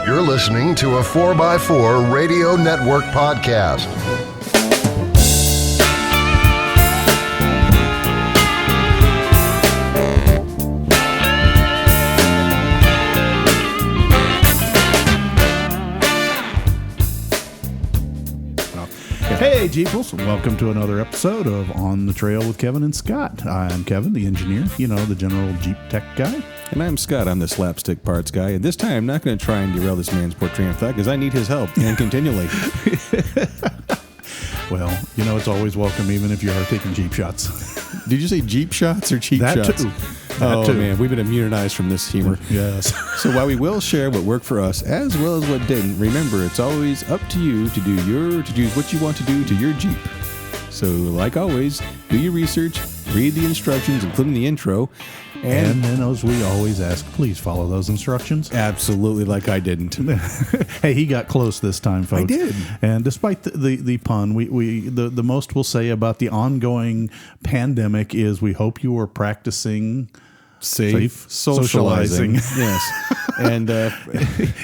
You're listening to a 4x4 Radio Network podcast. Hey, Jeeples, welcome to another episode of On the Trail with Kevin and Scott. I'm Kevin, the engineer, the general Jeep tech guy. And I'm Scott, I'm the slapstick parts guy. And this time, I'm not going to try and derail this man's poor train of thought because I need his help, and continually. Well, it's always welcome, even if you are taking Jeep shots. Did you say Jeep shots or cheap That shots? too. Oh, man, we've been immunized from this humor. Yes. So while we will share what worked for us as well as what didn't, remember, it's always up to you to do what you want to do to your Jeep. So, like always, do your research, read the instructions, including the intro, and then, as we always ask, please follow those instructions. Absolutely, like I didn't. Hey, he got close this time, folks. I did. And despite the pun, the most we'll say about the ongoing pandemic is we hope you are practicing safe socializing. Yes. And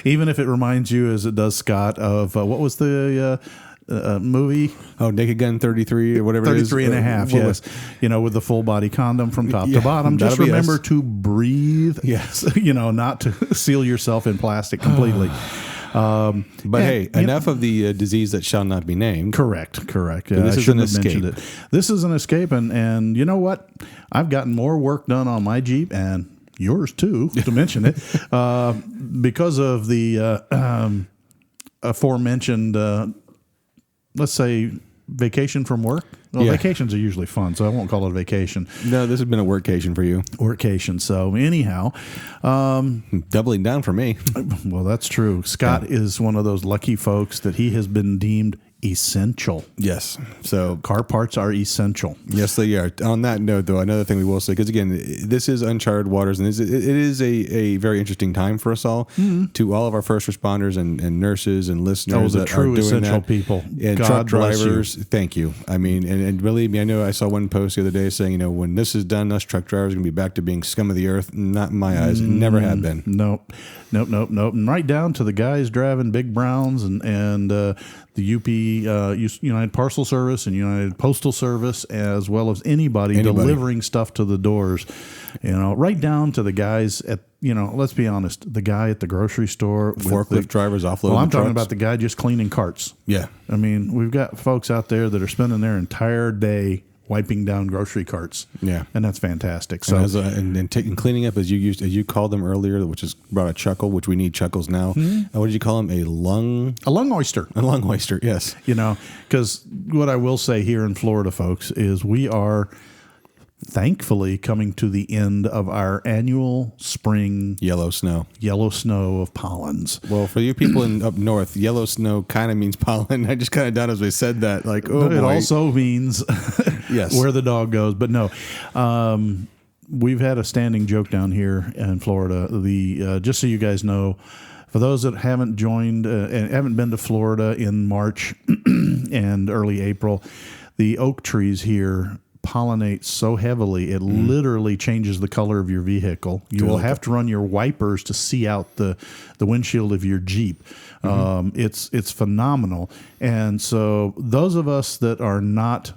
even if it reminds you, as it does Scott, of what was the movie? Oh, Naked Gun 33 or whatever 33 it is. and a half, yes. With the full body condom from top to bottom. Just remember to breathe. Yes. Not to seal yourself in plastic completely. But enough of the disease that shall not be named. Correct. This is an escape. This is an escape, and you know what? I've gotten more work done on my Jeep, and yours too, to mention it, because of the aforementioned, let's say, vacation from work. Well, vacations are usually fun, so I won't call it a vacation. No, this has been a workcation for you. Workcation. So anyhow, doubling down for me. Well, that's true. Scott is one of those lucky folks that he has been deemed essential. Yes. So car parts are essential. Yes, they are. On that note, though, another thing we will say, because again, this is uncharted waters, and it is a very interesting time for us all. Mm-hmm. To all of our first responders and nurses and listeners that true are doing essential that, people and God truck bless drivers. you. Thank you. I mean, and really, I know I saw one post the other day saying, when this is done, us truck drivers are going to be back to being scum of the earth. Not in my eyes. Never have been. Nope. And right down to the guys driving big Browns and the UP United Parcel Service and United Postal Service, as well as anybody delivering stuff to the doors. Right down to the guys at, let's be honest, the guy at the grocery store. Forklift drivers offloading Well, I'm talking trucks. about the guy just cleaning carts. Yeah. I mean, we've got folks out there that are spending their entire day wiping down grocery carts. Yeah. And that's fantastic. So and cleaning up, as you called them earlier, which has brought a chuckle, which we need chuckles now. Mm-hmm. What did you call them? A lung oyster. A lung oyster, yes. Because what I will say here in Florida, folks, is we are thankfully coming to the end of our annual spring yellow snow of pollens. Well, for you people up north, yellow snow kind of means pollen. I just kind of doubt as we said that, like, oh, it also means yes, where the dog goes. But no, we've had a standing joke down here in Florida. Just so you guys know, for those that haven't joined and haven't been to Florida in March and early April, the oak trees here pollinate so heavily it literally changes the color of your vehicle. You will have to run your wipers to see out the windshield of your Jeep. It's phenomenal. And so those of us that are not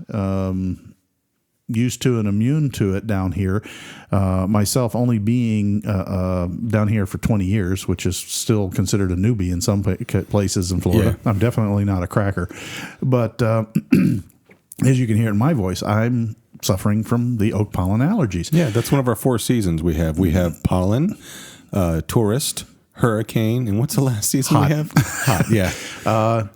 used to and immune to it down here, myself only being down here for 20 years, which is still considered a newbie in some places in Florida. Yeah. I'm definitely not a cracker. But as you can hear in my voice, I'm suffering from the oak pollen allergies. Yeah, that's one of our 4 seasons we have. We have pollen, tourist, hurricane, and what's the last season Hot. we have? Hot, yeah.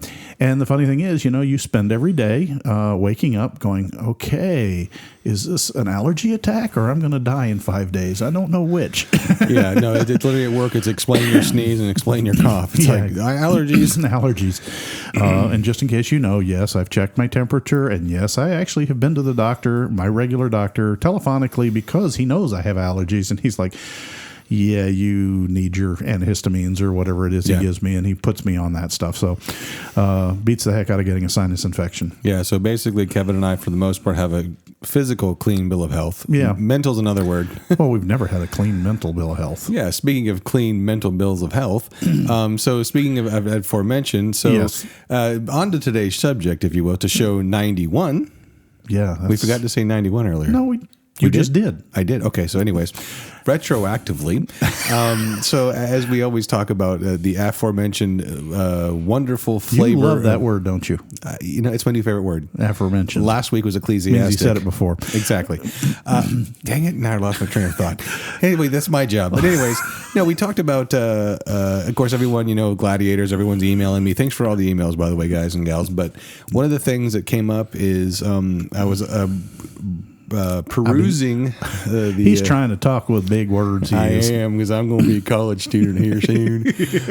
And the funny thing is, you spend every day waking up going, okay, is this an allergy attack or I'm going to die in 5 days? I don't know which. Yeah, no, it's literally at work. It's explain your sneeze and explain your cough. It's like allergies. Allergies. And just in case yes, I've checked my temperature. And yes, I actually have been to the doctor, my regular doctor, telephonically because he knows I have allergies. And he's like, yeah, you need your antihistamines or whatever it is he gives me, and he puts me on that stuff. So beats the heck out of getting a sinus infection. Yeah, so basically Kevin and I, for the most part, have a physical clean bill of health. Yeah. Mental's another word. Well, we've never had a clean mental bill of health. Yeah, speaking of clean mental bills of health, so speaking of aforementioned, so Yes. On to today's subject, if you will, to show 91. Yeah. We forgot to say 91 earlier. No, you just did. I did. Okay, so anyways, retroactively. So as we always talk about the aforementioned wonderful flavor. You love that word, don't you? It's my new favorite word. Aforementioned. Last week was Ecclesiastic. Means you said it before. Exactly. Dang it, now I lost my train of thought. Anyway, that's my job. But anyways, we talked about, of course, everyone, gladiators, everyone's emailing me. Thanks for all the emails, by the way, guys and gals. But one of the things that came up is I was perusing he's trying to talk with big words. I am, because I'm going to be a college student here soon.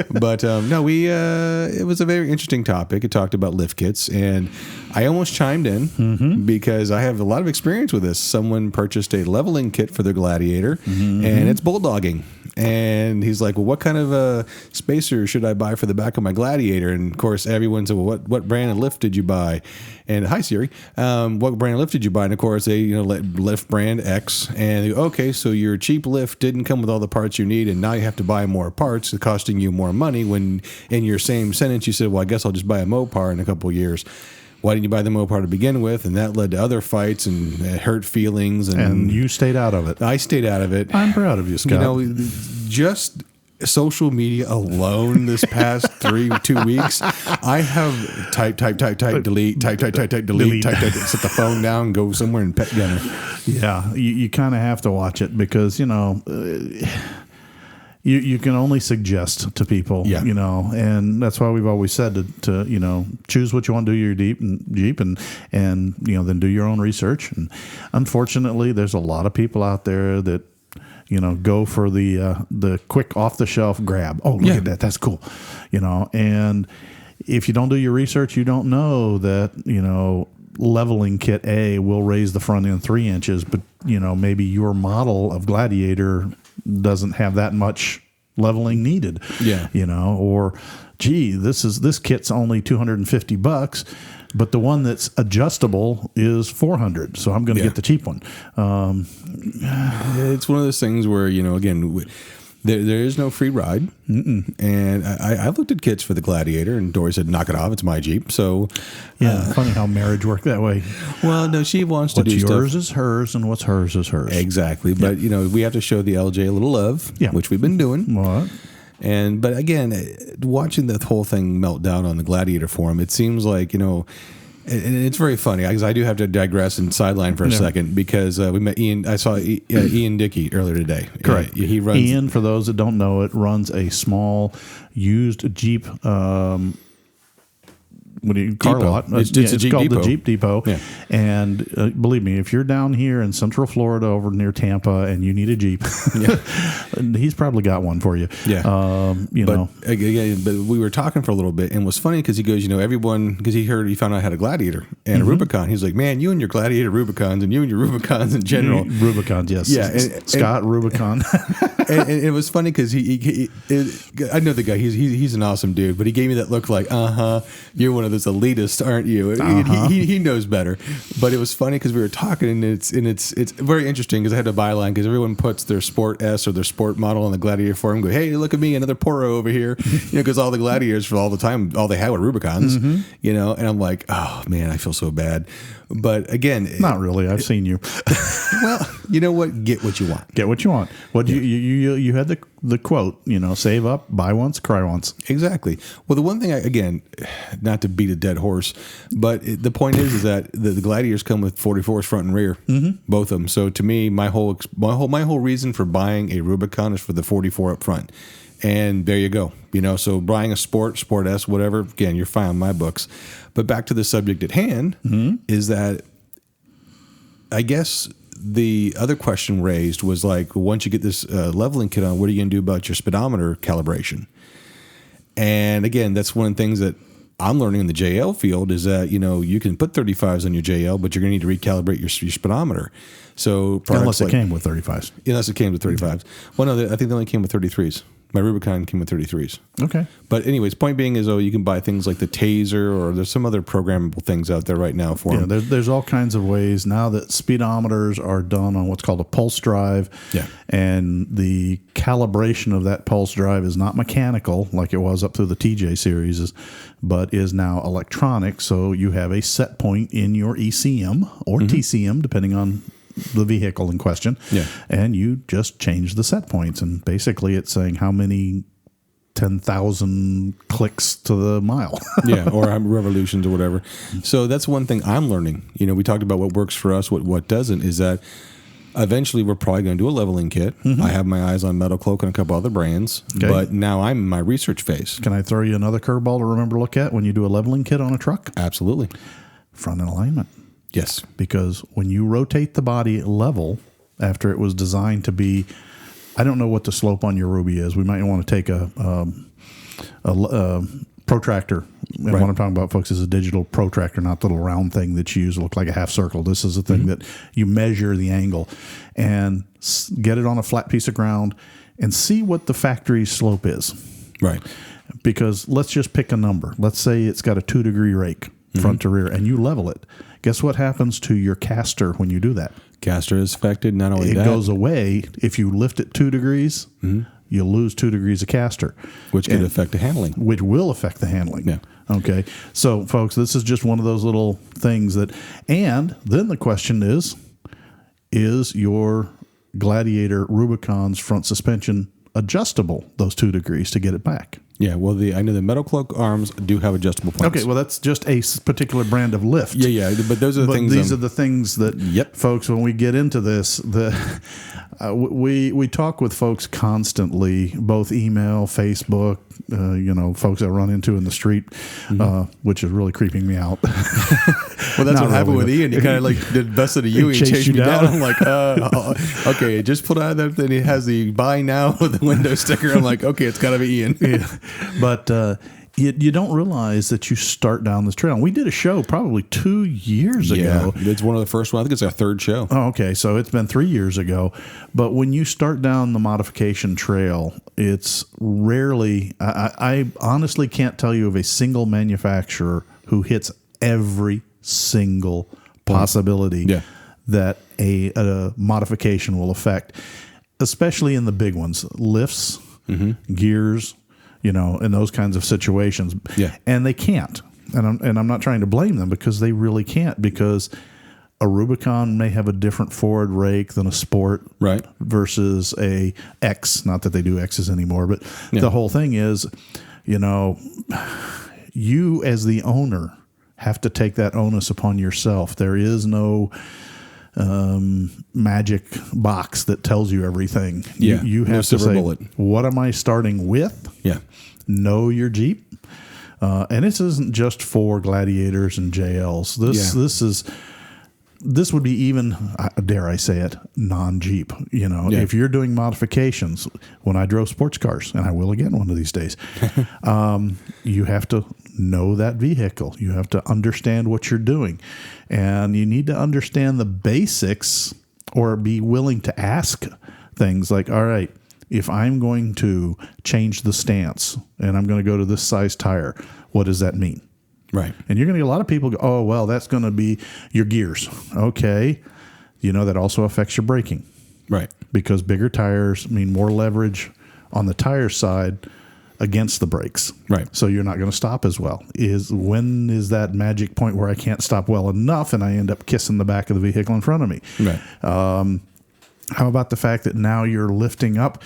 But it was a very interesting topic. It talked about lift kits, and I almost chimed in because I have a lot of experience with this. Someone purchased a leveling kit for their Gladiator, and it's bulldogging. And he's like, well, what kind of spacer should I buy for the back of my Gladiator? And of course, everyone said, well, what brand of lift did you buy? And hi, Siri, what brand of lift did you buy? And of course, they lift brand X. And they go, okay, so your cheap lift didn't come with all the parts you need, and now you have to buy more parts, costing you more money. When in your same sentence you said, well, I guess I'll just buy a Mopar in a couple of years. Why didn't you buy the Mopar to begin with? And that led to other fights and hurt feelings. And you stayed out of it. I stayed out of it. I'm proud of you, Scott. Just social media alone this past 2 weeks, I have type, delete, type, delete, type, set the phone down, go somewhere and pet gunner. Yeah, you kind of have to watch it because, you can only suggest to people, and that's why we've always said to choose what you want to do your Jeep and then do your own research. And unfortunately, there's a lot of people out there that go for the quick off the shelf grab. Oh, look at that, that's cool, And if you don't do your research, you don't know that leveling kit A will raise the front end 3 inches, but maybe your model of Gladiator doesn't have that much leveling needed. Or gee, this kit's only $250, but the one that's adjustable is $400, so I'm going to get the cheap one. It's one of those things where again, there is no free ride. And I looked at kits for the Gladiator, and Dory said, knock it off, it's my Jeep. So funny how marriage worked that way. Well, no, she wants to do stuff. What's yours is hers, and what's hers is hers. Exactly. But we have to show the LJ a little love, which we've been doing. What? But again, watching that whole thing melt down on the Gladiator forum, it seems like, and it's very funny because I do have to digress and sideline for a second because we met Ian. I saw Ian Dickey earlier today. Correct. He runs. Ian, for those that don't know it, runs a small used Jeep. Car lot. It's a Jeep called Depot. The Jeep Depot. Yeah. And believe me, if you're down here in Central Florida over near Tampa and you need a Jeep, he's probably got one for you. Yeah. But we were talking for a little bit, and it was funny because he goes, everyone, because he found out I had a Gladiator and a Rubicon. He's like, man, you and your Gladiator Rubicons and you and your Rubicons in general. Rubicons, yes. Yeah. Scott Rubicon. and it was funny because I know the guy. He's an awesome dude, but he gave me that look like, you're one of those elitists, aren't you? He knows better. But it was funny because we were talking, and it's very interesting because I had a byline because everyone puts their Sport S or their Sport model on the Gladiator forum. Go, hey, look at me, another Poro over here. Because all the Gladiators for all the time, all they had were Rubicons. And I'm like, oh man, I feel so bad. But again, not really. I've seen you. Well, you know what? Get what you want. Get what you want. What you had the quote. Save up, buy once, cry once. Exactly. Well, the one thing again, not to beat a dead horse, but the point is that the Gladiators come with 44s front and rear, both of them. So to me, my whole reason for buying a Rubicon is for the 44 up front. And there you go. So buying a Sport S, whatever, again, you're fine in my books. But back to the subject at hand is that I guess the other question raised was like, once you get this leveling kit on, what are you going to do about your speedometer calibration? And again, that's one of the things that I'm learning in the JL field is that, you can put 35s on your JL, but you're going to need to recalibrate your speedometer. So unless it came with 35s. Unless it came with 35s. Well, no, I think they only came with 33s. My Rubicon came with 33s. Okay. But anyways, point being is, you can buy things like the Taser, or there's some other programmable things out there right now for them. There's all kinds of ways now that speedometers are done on what's called a pulse drive. Yeah. And the calibration of that pulse drive is not mechanical like it was up through the TJ series, but is now electronic. So you have a set point in your ECM or TCM, depending on the vehicle in question. Yeah. And you just change the set points. And basically it's saying how many 10,000 clicks to the mile. Yeah, or revolutions or whatever. So that's one thing I'm learning. We talked about what works for us, what doesn't, is that eventually we're probably going to do a leveling kit. I have my eyes on Metal Cloak and a couple other brands, but now I'm in my research phase. Can I throw you another curveball to remember to look at when you do a leveling kit on a truck? Absolutely. Front end alignment. Yes. Because when you rotate the body level after it was designed to be, I don't know what the slope on your Ruby is. We might want to take a protractor. And what I'm talking about, folks, is a digital protractor, not the little round thing that you use to look like a half circle. This is a thing that you measure the angle and get it on a flat piece of ground and see what the factory slope is. Right. Because let's just pick a number. Let's say it's got a 2-degree rake front to rear, and you level it. Guess what happens to your caster when you do that? Caster is affected. Not only that, it goes away. If you lift it 2 degrees, you lose 2 degrees of caster. Which could affect the handling. Which will affect the handling. Yeah. Okay. So, folks, this is just one of those little things that, and then the question is your Gladiator Rubicon's front suspension adjustable those 2 degrees to get it back? Yeah, well, I know the Metal Cloak arms do have adjustable points. Okay, well, that's just a particular brand of lift. Yeah, but those are the things. These are the things that, folks, when we get into this, we talk with folks constantly, both email, Facebook, folks I run into in the street, which is really creeping me out. Well, that's what happened with Ian. He kind of like did busted a U and chased me down. I'm like, okay, just pulled out of that. Then he has the buy now with the window sticker. I'm like, okay, it's got to be Ian. Yeah. But you don't realize that you start down this trail. And we did a show probably 2 years ago. It's one of the first ones. I think it's our third show. Oh, okay. So it's been 3 years ago. But when you start down the modification trail, it's rarely, I honestly can't tell you of a single manufacturer who hits every single possibility that a modification will affect, especially in the big ones, lifts, gears, in those kinds of situations. Yeah. And they can't. And I'm not trying to blame them, because they really can't, because a Rubicon may have a different forward rake than a Sport, right, versus a X. Not that they do X's anymore, but the whole thing is, you as the owner have to take that onus upon yourself. There is no magic box that tells you everything. Yeah, you have to say, what am I starting with? Yeah. Know your Jeep. And this isn't just for Gladiators and JLs. This would be even, dare I say it, non-Jeep. If you're doing modifications, when I drove sports cars, and I will again one of these days, you have to know that vehicle. You have to understand what you're doing. And you need to understand the basics, or be willing to ask things like, all right, if I'm going to change the stance and I'm going to go to this size tire, what does that mean? Right. And you're going to get a lot of people go, oh, well, that's going to be your gears. Okay. That also affects your braking. Right. Because bigger tires mean more leverage on the tire side against the brakes. Right. So you're not going to stop as well. When is that magic point where I can't stop well enough and I end up kissing the back of the vehicle in front of me? Right. How about the fact that now you're lifting up?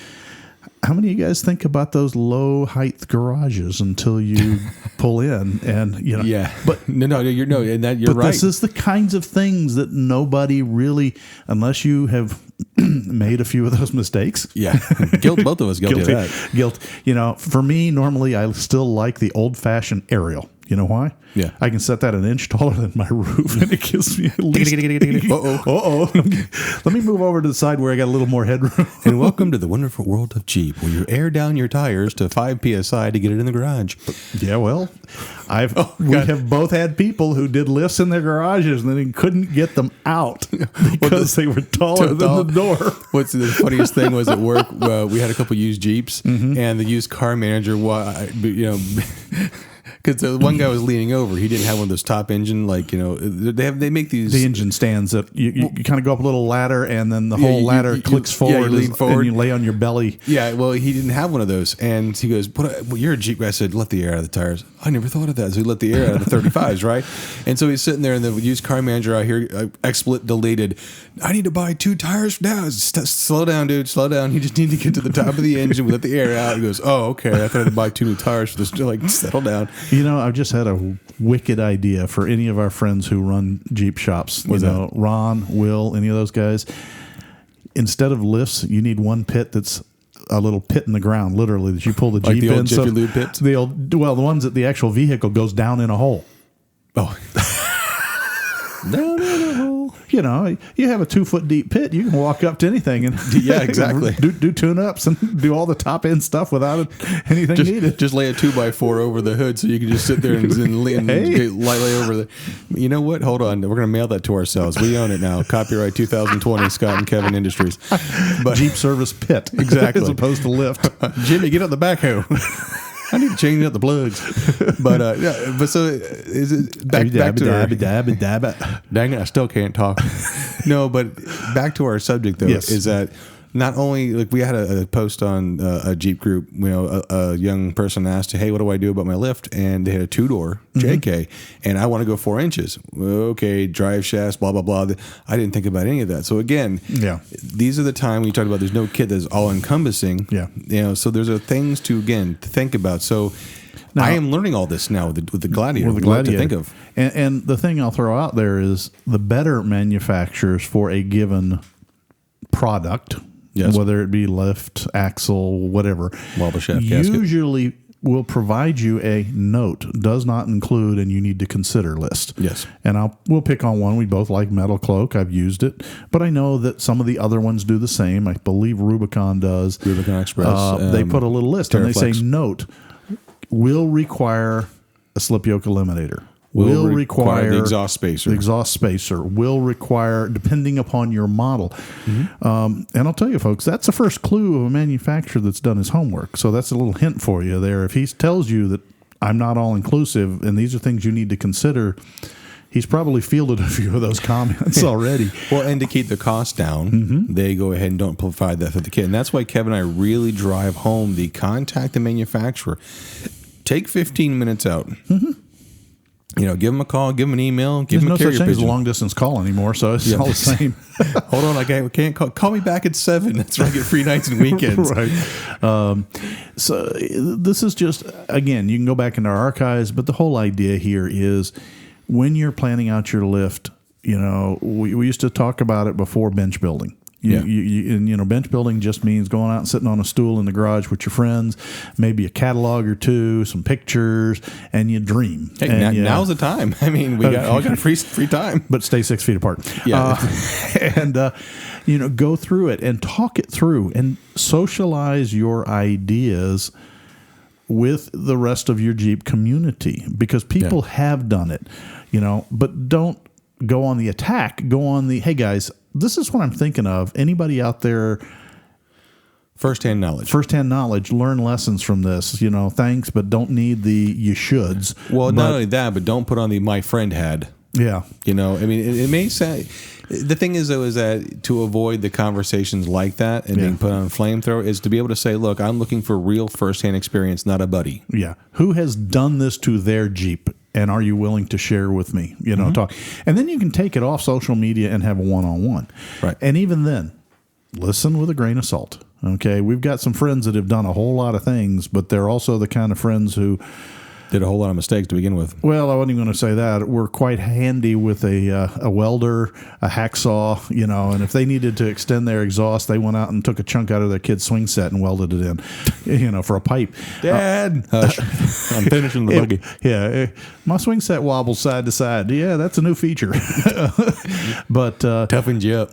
How many of you guys think about those low height garages until you pull in? And but you're but right. This is the kinds of things that nobody really, unless you have made a few of those mistakes. Yeah, both of us guilty of that. Guilt. For me, normally I still like the old fashioned aerial. You know why? Yeah. I can set that an inch taller than my roof, and it gives me at least... Uh-oh. Let me move over to the side where I got a little more headroom. And welcome to the wonderful world of Jeep, where you air down your tires to 5 PSI to get it in the garage. Yeah, well, we have both had people who did lifts in their garages and then couldn't get them out because they were taller than the door. What's the funniest thing was at work, we had a couple used Jeeps, and the used car manager, because the one guy was leaning over. He didn't have one of those top engine, they make these... The engine stands that you kind of go up a little ladder, and then the whole ladder clicks forward, you lean forward, and you lay on your belly. Yeah, well, he didn't have one of those. And he goes, you're a Jeep guy. I said, let the air out of the tires. I never thought of that. So he let the air out of the 35s, right? And so he's sitting there, and the used car manager out here, XSplit deleted, I need to buy 2 tires now. Slow down, dude, slow down. You just need to get to the top of the engine. We let the air out. He goes, oh, okay. I thought I had to buy 2 new tires for this. Settle down. You know, I've just had a wicked idea for any of our friends who run Jeep shops. What's that? Ron, Will, any of those guys. Instead of lifts, you need one pit that's a little pit in the ground, literally, that you pull the Jeep the old in. Jiffy Lube pits? The ones that the actual vehicle goes down in a hole. Oh. Down in a hole. You know, you have a 2-foot deep pit. You can walk up to anything and yeah, exactly. do tune-ups and do all the top-end stuff without anything needed. Just lay a 2x4 over the hood so you can just sit there and lay over the... You know what? Hold on. We're going to mail that to ourselves. We own it now. Copyright 2020, Scott and Kevin Industries. But Jeep service pit. Exactly. As opposed to lift. Jimmy, get on the backhoe. I need to change out the plugs. But so is it back to our... Dang it, I still can't talk. No, but back to our subject, though, is that not only, we had a post on a Jeep group, a young person asked, hey, what do I do about my lift? And they had a 2-door JK, and I want to go 4 inches. Okay, drive shafts, blah, blah, blah. I didn't think about any of that. So again, these are the time when you talk about there's no kit that's all encompassing. Yeah. So there's things to think about. So now, I am learning all this now with the Gladiator. With the Gladiator. To think of. And the thing I'll throw out there is the better manufacturers for a given product, whether it be lift, axle, whatever, wobble shaft, usually will provide you a note, does not include and you need to consider list. Yes. And we'll pick on one. We both like Metal Cloak. I've used it. But I know that some of the other ones do the same. I believe Rubicon does. Rubicon Express. They put a little list Terraflex. and they say note will require a slip yoke eliminator. Will require the exhaust spacer. The exhaust spacer will require, depending upon your model. And I'll tell you, folks, that's the first clue of a manufacturer that's done his homework. So that's a little hint for you there. If he tells you that I'm not all inclusive and these are things you need to consider, he's probably fielded a few of those comments already. Well, and to keep the cost down, they go ahead and don't provide that for the kit. And that's why Kevin and I really drive home the contact the manufacturer. Take 15 minutes out. Give them a call, give them an email, give them a carrier pigeon. There's no such thing as a long-distance call anymore, so it's all the same. Hold on, I can't call me back at 7. That's where I get free nights and weekends. Right. So this is just, again, you can go back into our archives, but the whole idea here is when you're planning out your lift, we used to talk about it before bench building. Bench building just means going out and sitting on a stool in the garage with your friends, maybe a catalog or 2, some pictures, and you dream. Hey, now's the time. I mean, we got free time. But stay 6 feet apart. Yeah. Go through it and talk it through and socialize your ideas with the rest of your Jeep community because people have done it, but don't go on the attack. Go on the, hey, guys, this is what I'm thinking of. Anybody out there? First-hand knowledge. Learn lessons from this. Thanks, but don't need the you shoulds. Well, not only that, but don't put on the my friend had. Yeah. It may say... The thing is, though, is that to avoid the conversations like that and being put on a flamethrower is to be able to say, look, I'm looking for real first-hand experience, not a buddy. Yeah. Who has done this to their Jeep? And are you willing to share with me? Talk. And then you can take it off social media and have a one-on-one. Right. And even then, listen with a grain of salt. Okay. We've got some friends that have done a whole lot of things, but they're also the kind of friends who Did a whole lot of mistakes to begin with. Well, I wasn't even going to say that. We're quite handy with a welder, a hacksaw, and if they needed to extend their exhaust, they went out and took a chunk out of their kid's swing set and welded it in, for a pipe. Dad, hush. I'm finishing the buggy. My swing set wobbles side to side. Yeah, that's a new feature. But toughened you up.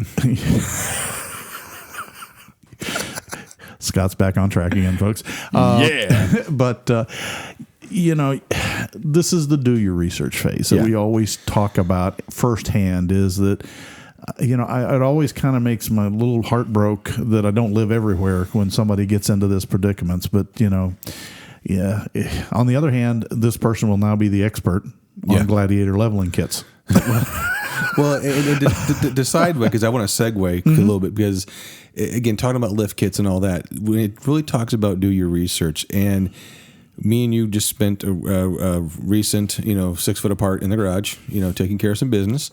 Scott's back on track again, folks. But this is the do your research phase that we always talk about firsthand. Is that it always kind of makes my little heart broke that I don't live everywhere when somebody gets into this predicaments. But on the other hand, this person will now be the expert on Gladiator leveling kits. Well, to segue, because I want to segue a little bit, because again, talking about lift kits and all that, when it really talks about do your research, and me and you just spent a recent, 6 foot apart in the garage, taking care of some business,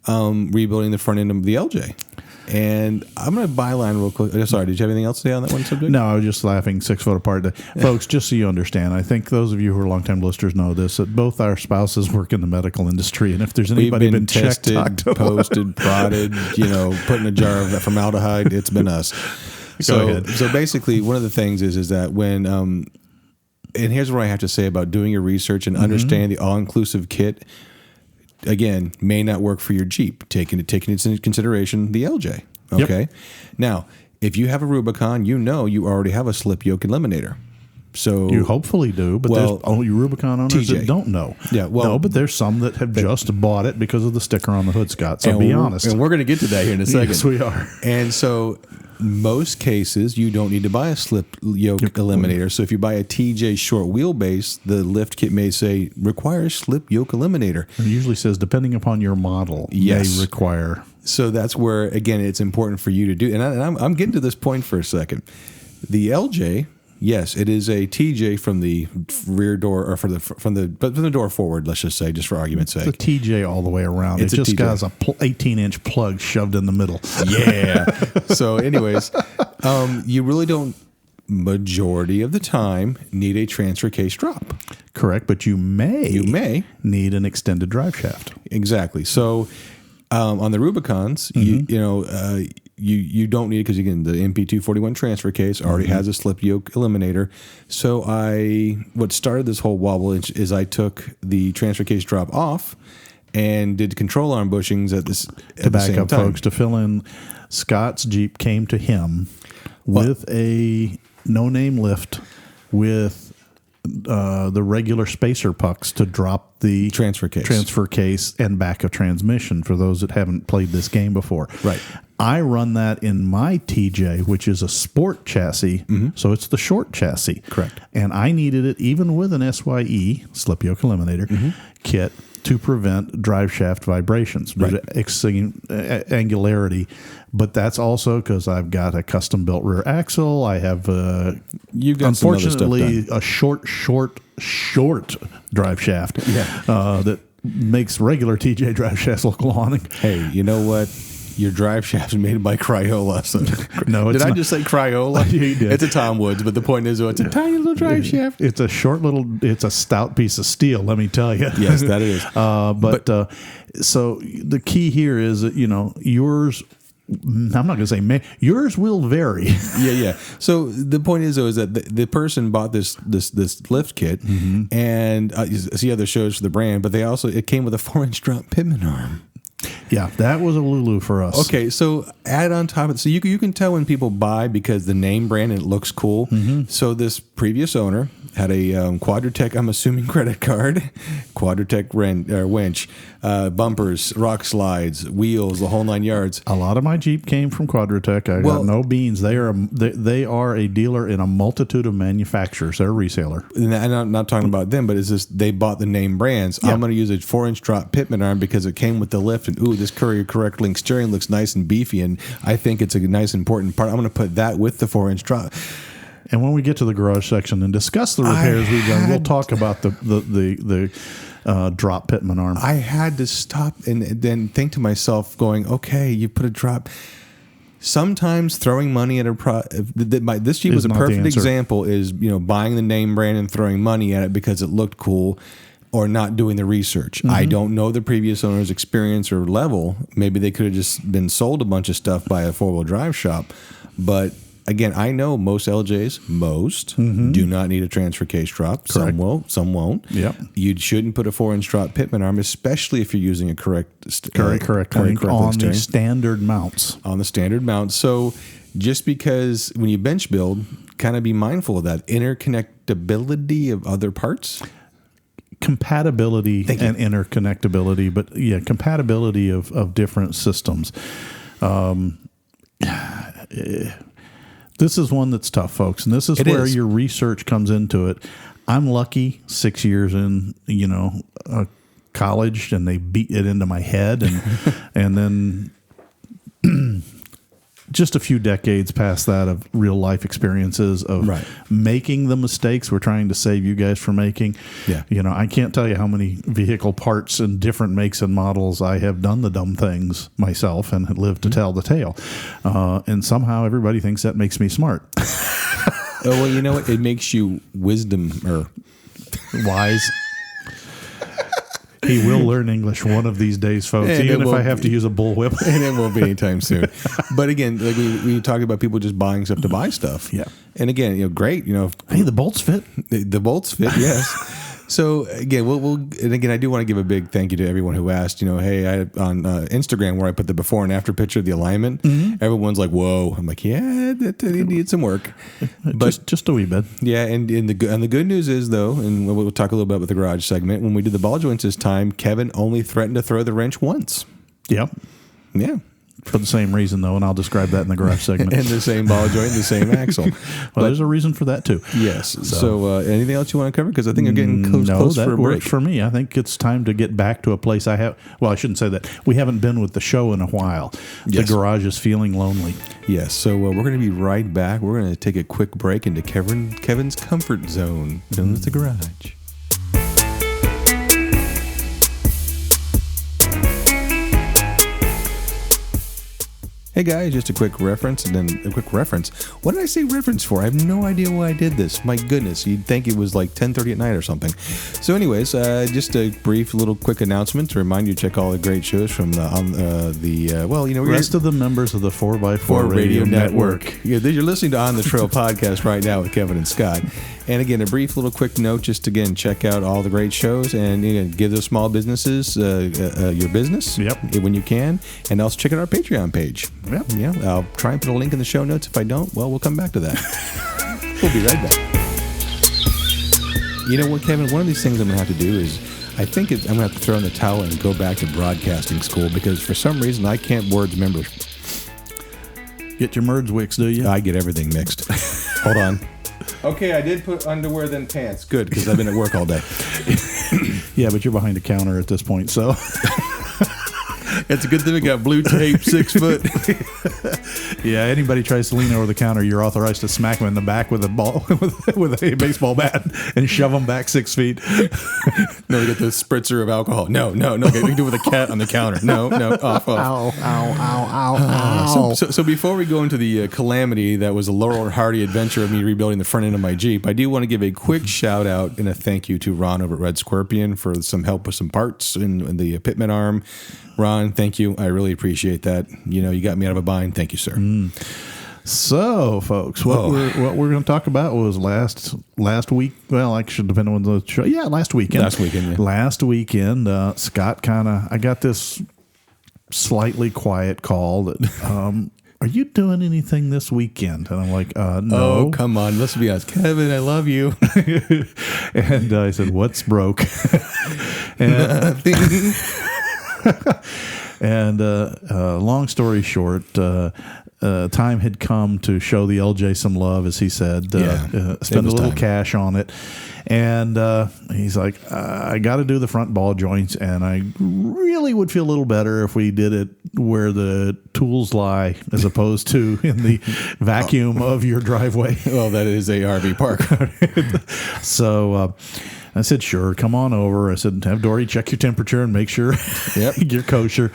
rebuilding the front end of the LJ. And I'm going to byline real quick. Sorry, did you have anything else to say on that one subject? No, I was just laughing 6 foot apart. Folks, just so you understand, I think those of you who are longtime listeners know this, that both our spouses work in the medical industry. And if there's anybody been tested, checked, posted, prodded, put in a jar of formaldehyde, it's been us. So basically, one of the things is that when, and here's what I have to say about doing your research and understanding the all-inclusive kit, again, may not work for your Jeep, taking into consideration the LJ. Okay. Yep. Now, if you have a Rubicon, you already have a slip yoke eliminator. So you hopefully do, but there's only Rubicon owners that don't know. Yeah, no, but there's some that have just bought it because of the sticker on the hood, Scott. So be honest. And we're going to get to that here in a second. Yes, we are. And so most cases, you don't need to buy a slip yoke eliminator. So if you buy a TJ short wheelbase, the lift kit may say requires slip yoke eliminator. It usually says depending upon your model, may require. So that's where, again, it's important for you to do. And I'm getting to this point for a second. The LJ, yes, it is a TJ from the rear door, or from the door forward. Let's just say, just for argument's sake, it's a TJ all the way around. It just has a 18-inch plug shoved in the middle. Yeah. So, anyways, you really don't, majority of the time, need a transfer case drop. Correct, but you may need an extended drive shaft. Exactly. So, on the Rubicons, you don't need it because, again, the MP241 transfer case already has a slip yoke eliminator. So what started this whole wobble is I took the transfer case drop off and did control arm bushings at the same time. To back up, folks, to fill in, Scott's Jeep came to him with a no-name lift with the regular spacer pucks to drop the transfer case and backup transmission for those that haven't played this game before. Right. I run that in my TJ, which is a sport chassis, so it's the short chassis. Correct. And I needed it even with an SYE, slip yoke eliminator, kit to prevent drive shaft vibrations, angularity. But that's also because I've got a custom built rear axle. I have, unfortunately, a short drive shaft that makes regular TJ drive shafts look long. Hey, you know what? Your drive shaft is made by Cryolla. So. No, it's Did I just say Cryolla? You did. It's a Tom Woods, but the point is, it's a tiny little drive shaft. It's a it's a stout piece of steel, let me tell you. Yes, that is. So the key here is that, yours, I'm not going to say yours will vary. Yeah. So the point is, though, is that the person bought this lift kit, and you see other shows for the brand, but it came with a 4-inch drop pitman arm. Yeah, that was a Lulu for us. Okay, so add on top of it. So you can tell when people buy because the name brand and it looks cool. So this previous owner had a Quadratec, I'm assuming, credit card, Quadratec winch, bumpers, rock slides, wheels, the whole 9 yards. A lot of my Jeep came from Quadratec. I got no beans. They are a dealer in a multitude of manufacturers. They're a reseller. And I'm not talking about them, but it's just they bought the name brands. Yeah. I'm going to use a 4-inch drop pitman arm because it came with the lift, and this Courier Correct Link steering looks nice and beefy, and I think it's a nice important part. I'm going to put that with the 4-inch drop. And when we get to the garage section and discuss the repairs we've done, we'll talk about the drop pitman arm. I had to stop and then think to myself, going, okay, you put a drop. sometimes throwing money at this Jeep was a not the perfect answer. example. Is buying the name brand and throwing money at it because it looked cool, or not doing the research. I don't know the previous owner's experience or level. Maybe they could have just been sold a bunch of stuff by a 4-wheel drive shop. But again, I know most LJs, do not need a transfer case drop. Correct. Some will, some won't. Yep. You shouldn't put a 4-inch drop pitman arm, especially if you're using a correct Correct. link On the steering. standard mounts. On the standard mount. So just because when you bench build, kind of be mindful of that interconnectability of other parts. Compatibility and interconnectability, but compatibility of different systems. This is one that's tough, folks, and this is where your research comes into it. I'm lucky 6 years in, college, and they beat it into my head, and and then just a few decades past that of real life experiences of making the mistakes we're trying to save you guys from making. Yeah. I can't tell you how many vehicle parts and different makes and models I have done the dumb things myself and lived to tell the tale. And somehow everybody thinks that makes me smart. Oh, well, you know what? It makes you wisdom or wise. He will learn English one of these days, folks, And even if I have to use a bullwhip. And it won't be anytime soon. But again, like we talk about people just buying stuff to buy stuff. Yeah. And again, great. Hey, the bolts fit. The bolts fit, yes. So again, and again, I do want to give a big thank you to everyone who asked. Hey, on Instagram where I put the before and after picture of the alignment, everyone's like, "Whoa!" I'm like, "Yeah, that needs some work," but just a wee bit. Yeah, and the good news is though, and we'll talk a little bit about the garage segment. When we did the ball joints this time, Kevin only threatened to throw the wrench once. Yep. Yeah. For the same reason, though, and I'll describe that in the garage segment. And the same ball joint, the same axle. Well, there's a reason for that, too. Yes. So anything else you want to cover? Because I think we're getting close that for a break. works for me. I think it's time to get back to a place I shouldn't say that. We haven't been with the show in a while. Yes. The garage is feeling lonely. Yes. So we're going to be right back. We're going to take a quick break into Kevin's comfort zone, known as the garage. Hey guys, just a quick reference and then a quick reference. What did I say reference for? I have no idea why I did this. My goodness, you'd think it was like 10:30 at night or something. So anyways, just a brief little quick announcement to remind you to check all the great shows from Rest of the members of the 4x4 Radio Network. Yeah, you're listening to On the Trail podcast right now with Kevin and Scott. And again, a brief little quick note, just again, check out all the great shows and give those small businesses your business when you can. And also check out our Patreon page. Yep. Yeah, I'll try and put a link in the show notes. If I don't, well, we'll come back to that. We'll be right back. You know what, Kevin? One of these things I'm going to have to do is I think I'm going to have to throw in the towel and go back to broadcasting school because for some reason I can't words member. Get your merds wicks, do you? I get everything mixed. Hold on. Okay, I did put underwear then pants. Good, because I've been at work all day. Yeah, but you're behind a counter at this point, so... It's a good thing we got blue tape, 6 foot. Yeah, anybody tries to lean over the counter, you're authorized to smack them in the back with a ball with a baseball bat and shove them back 6 feet. No, we get the spritzer of alcohol. No. We can do it with a cat on the counter. No, off. Ow. So before we go into the calamity that was a Laurel and Hardy adventure of me rebuilding the front end of my Jeep, I do want to give a quick shout out and a thank you to Ron over at Red Scorpion for some help with some parts and the pitman arm. Ron, thank you. I really appreciate that. You got me out of a bind. Thank you, sir. So, folks, what we're going to talk about was last week. Well, actually, depending on the show. Yeah, last weekend. Last weekend, Scott I got this slightly quiet call that, are you doing anything this weekend? And I'm like, no. Oh, come on. Let's be honest. Kevin, I love you. And I said, what's broke? Nothing. And long story short, time had come to show the LJ some love, as he said. Spend a little cash on it. And he's like, I got to do the front ball joints, and I really would feel a little better if we did it where the tools lie as opposed to in the vacuum of your driveway. Well, that is a RV park. So I said, sure, come on over. I said, have Dory check your temperature and make sure you're kosher.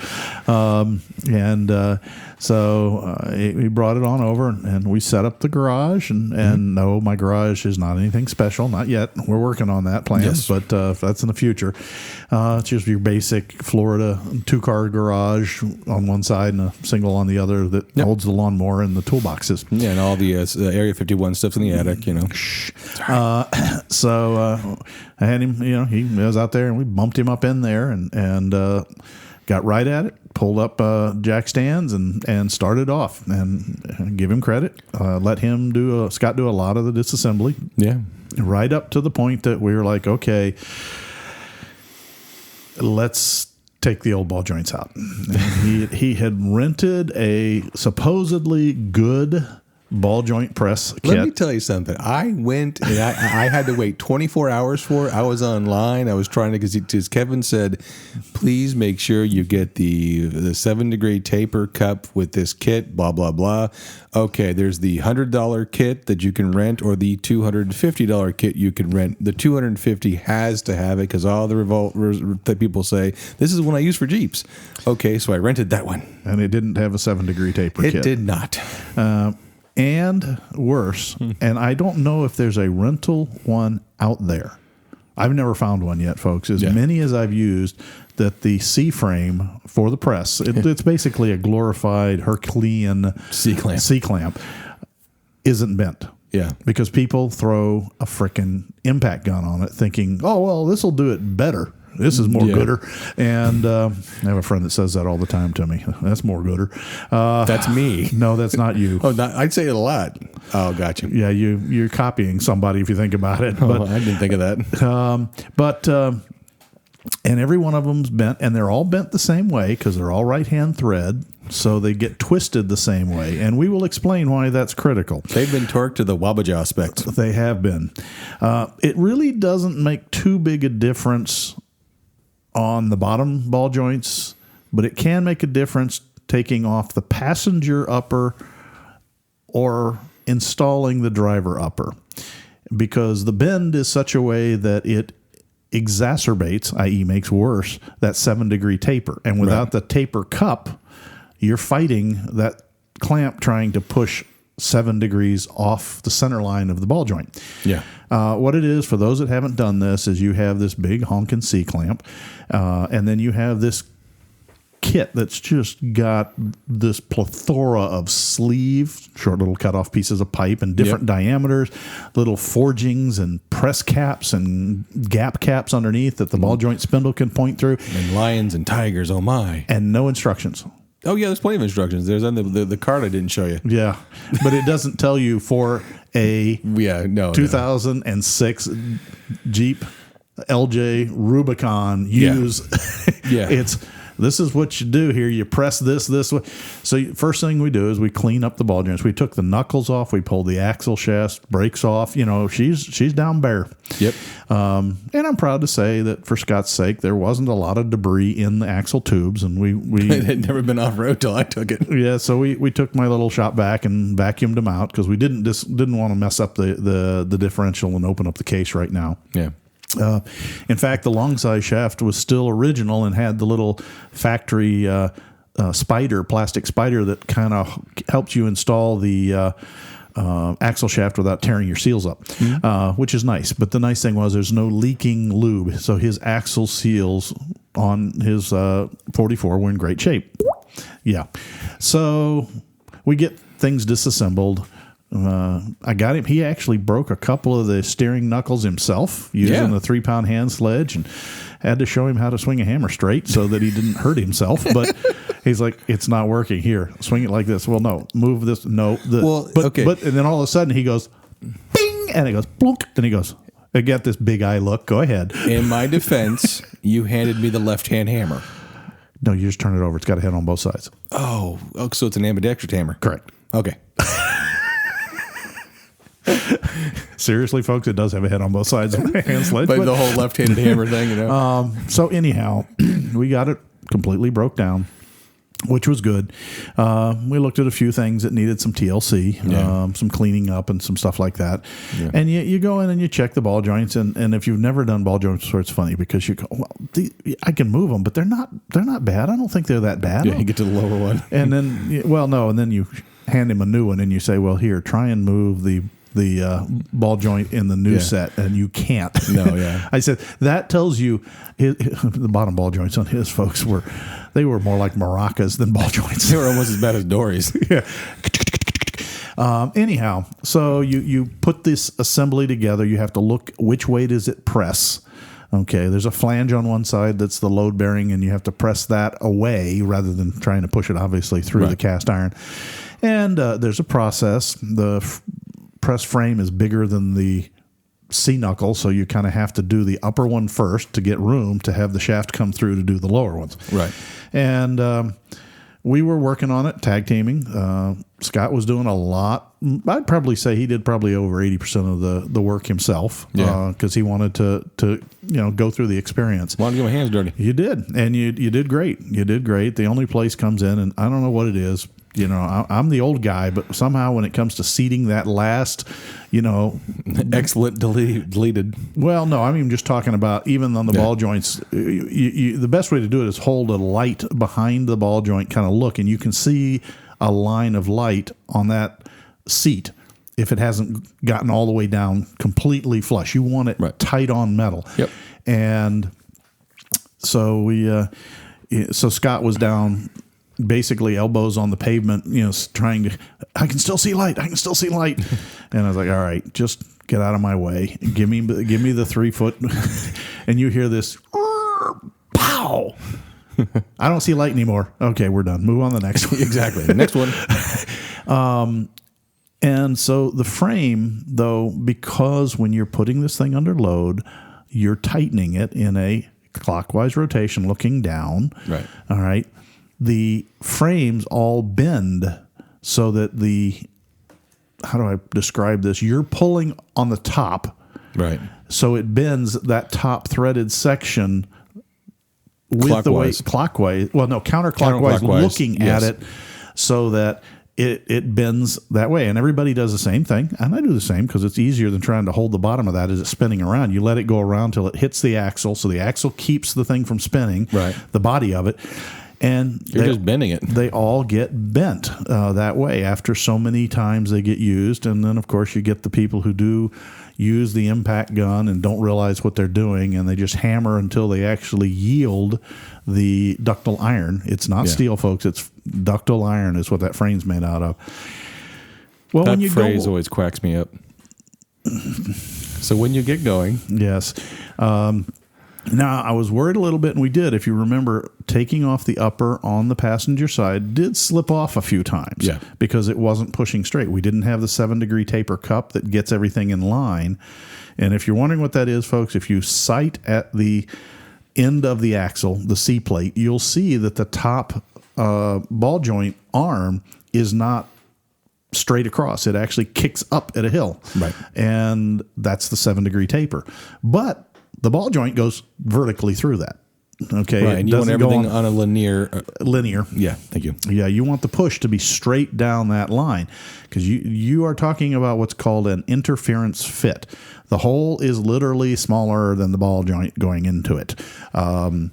So he brought it on over, and we set up the garage. And no, my garage is not anything special, not yet. We're working on that plan, but that's in the future. It's just your basic Florida 2-car garage on one side and a single on the other that holds the lawnmower and the toolboxes. Yeah, and all the Area 51 stuff's in the attic, So I had him, he was out there, and we bumped him up in there and got right at it, pulled up jack stands and started off, and give him credit. Let him Scott do a lot of the disassembly. Yeah. Right up to the point that we were like, okay, let's take the old ball joints out. He had rented a supposedly good ball joint press kit. Let me tell you something. I went and I had to wait 24 hours for it. I was online. I was trying to, because Kevin said, please make sure you get the 7-degree taper cup with this kit, blah, blah, blah. Okay, there's the $100 kit that you can rent, or the $250 kit you can rent. The $250 has to have it, because all the that people say, this is one I use for Jeeps. Okay, so I rented that one. And it didn't have a 7-degree taper kit. It did not. And worse, and I don't know if there's a rental one out there. I've never found one yet, folks. As many as I've used, that the C-frame for the press, it's basically a glorified Herculean C-clamp, isn't bent. Yeah. Because people throw a frickin' impact gun on it thinking, oh, well, this will do it better. This is more gooder. And I have a friend that says that all the time to me. That's more gooder. That's me. No, that's not you. I'd say it a lot. Oh, gotcha. Yeah, you're copying somebody if you think about it. But, I didn't think of that. And every one of them's bent, and they're all bent the same way because they're all right-hand thread, so they get twisted the same way. And we will explain why that's critical. They've been torqued to the Wabajaw specs. They have been. It really doesn't make too big a difference on the bottom ball joints, but it can make a difference taking off the passenger upper or installing the driver upper, because the bend is such a way that it exacerbates, i.e. makes worse, that 7-degree taper. And without the taper cup, you're fighting that clamp trying to push 7 degrees off the center line of the ball joint. Yeah. What it is, for those that haven't done this, is you have this big honkin' C-clamp, and then you have this kit that's just got this plethora of sleeve, short little cut-off pieces of pipe and different diameters, little forgings and press caps and gap caps underneath that the ball joint spindle can point through. And lions and tigers, oh my. And no instructions. Oh, yeah, there's plenty of instructions. There's on the card I didn't show you. Yeah, but it doesn't tell you for a 2006 Jeep LJ Rubicon use. It's, this is what you do here. You press this way. So first thing we do is we clean up the ball joints. We took the knuckles off. We pulled the axle shafts, brakes off. She's down bare. Yep. And I'm proud to say that for Scott's sake, there wasn't a lot of debris in the axle tubes, and we it had never been off road till I took it. Yeah, so we took my little shop vac and vacuumed them out because we didn't want to mess up the differential and open up the case right now. Yeah. In fact, the long size shaft was still original and had the little factory plastic spider that kind of helped you install the axle shaft without tearing your seals up, which is nice. But the nice thing was there's no leaking lube, so his axle seals on his 44 were in great shape. Yeah, so we get things disassembled. I got him. He actually broke a couple of the steering knuckles himself using the 3-pound hand sledge, and had to show him how to swing a hammer straight so that he didn't hurt himself. But he's like, it's not working. Here, swing it like this. Well, no, move this. No. Okay. But and then all of a sudden he goes, bing, and it goes, plunk. Then he goes, I got this big eye look. Go ahead. In my defense, you handed me the left-hand hammer. No, you just turn it over. It's got a head on both sides. Oh, so it's an ambidextrous hammer. Correct. Okay. Seriously, folks, it does have a head on both sides of my hand sledge. But the whole left-handed hammer thing, So anyhow, we got it completely broke down. which was good. We looked at a few things that needed some TLC, some cleaning up and some stuff like that. Yeah. And you go in and you check the ball joints. And if you've never done ball joints before, it's funny because you go, well, I can move them, but they're not bad. I don't think they're that bad. Yeah, you get to the lower one. And then, and then you hand him a new one and you say, well, here, try and move the ball joint in the new set, and you can't. No, yeah. I said, that tells you the bottom ball joints on his folks were more like maracas than ball joints. They were almost as bad as Dory's. Yeah. Anyhow, so you put this assembly together. You have to look which way does it press. Okay, there's a flange on one side that's the load bearing, and you have to press that away rather than trying to push it obviously through the cast iron. And there's a process. The press frame is bigger than the C-knuckle, so you kind of have to do the upper one first to get room to have the shaft come through to do the lower ones. Right. And we were working on it, tag teaming. Scott was doing a lot. I'd probably say he did probably over 80% of the work himself because he wanted to go through the experience. Wanted to get my hands dirty. You did, and you did great. You did great. The only place comes in, and I don't know what it is. I'm the old guy, but somehow when it comes to seating that last, excellent deleted. Well, no, I'm even just talking about even on the ball joints. The best way to do it is hold a light behind the ball joint, kind of look, and you can see a line of light on that seat if it hasn't gotten all the way down completely flush. You want it tight on metal. Yep. And so so Scott was down, basically elbows on the pavement, trying to, I can still see light. And I was like, all right, just get out of my way. Give me the 3 foot. And you hear this, pow. I don't see light anymore. Okay, we're done. Move on to the next one. Exactly. The next one. And so the frame, though, because when you're putting this thing under load, you're tightening it in a clockwise rotation looking down. Right. All right. The frames all bend so that how do I describe this? You're pulling on the top. Right. So it bends that top threaded section with the way clockwise. Well, no, counterclockwise looking at it so that it bends that way. And everybody does the same thing. And I do the same because it's easier than trying to hold the bottom of that as it's spinning around. You let it go around till it hits the axle. So the axle keeps the thing from spinning, the body of it. And you're just bending it. They all get bent that way after so many times they get used. And then, of course, you get the people who do use the impact gun and don't realize what they're doing, and they just hammer until they actually yield the ductile iron. It's not steel, folks. It's ductile iron is what that frame's made out of. Well, that when you phrase always quacks me up. So when you get going. Yes. Now, I was worried a little bit, and we did. If you remember, taking off the upper on the passenger side did slip off a few times because it wasn't pushing straight. We didn't have the 7-degree taper cup that gets everything in line. And if you're wondering what that is, folks, if you sight at the end of the axle, the C plate, you'll see that the top ball joint arm is not straight across. It actually kicks up at a hill. Right. And that's the 7-degree taper. But the ball joint goes vertically through that. Okay. Right. And you want everything on a linear. Yeah. Thank you. Yeah. You want the push to be straight down that line because you are talking about what's called an interference fit. The hole is literally smaller than the ball joint going into it. And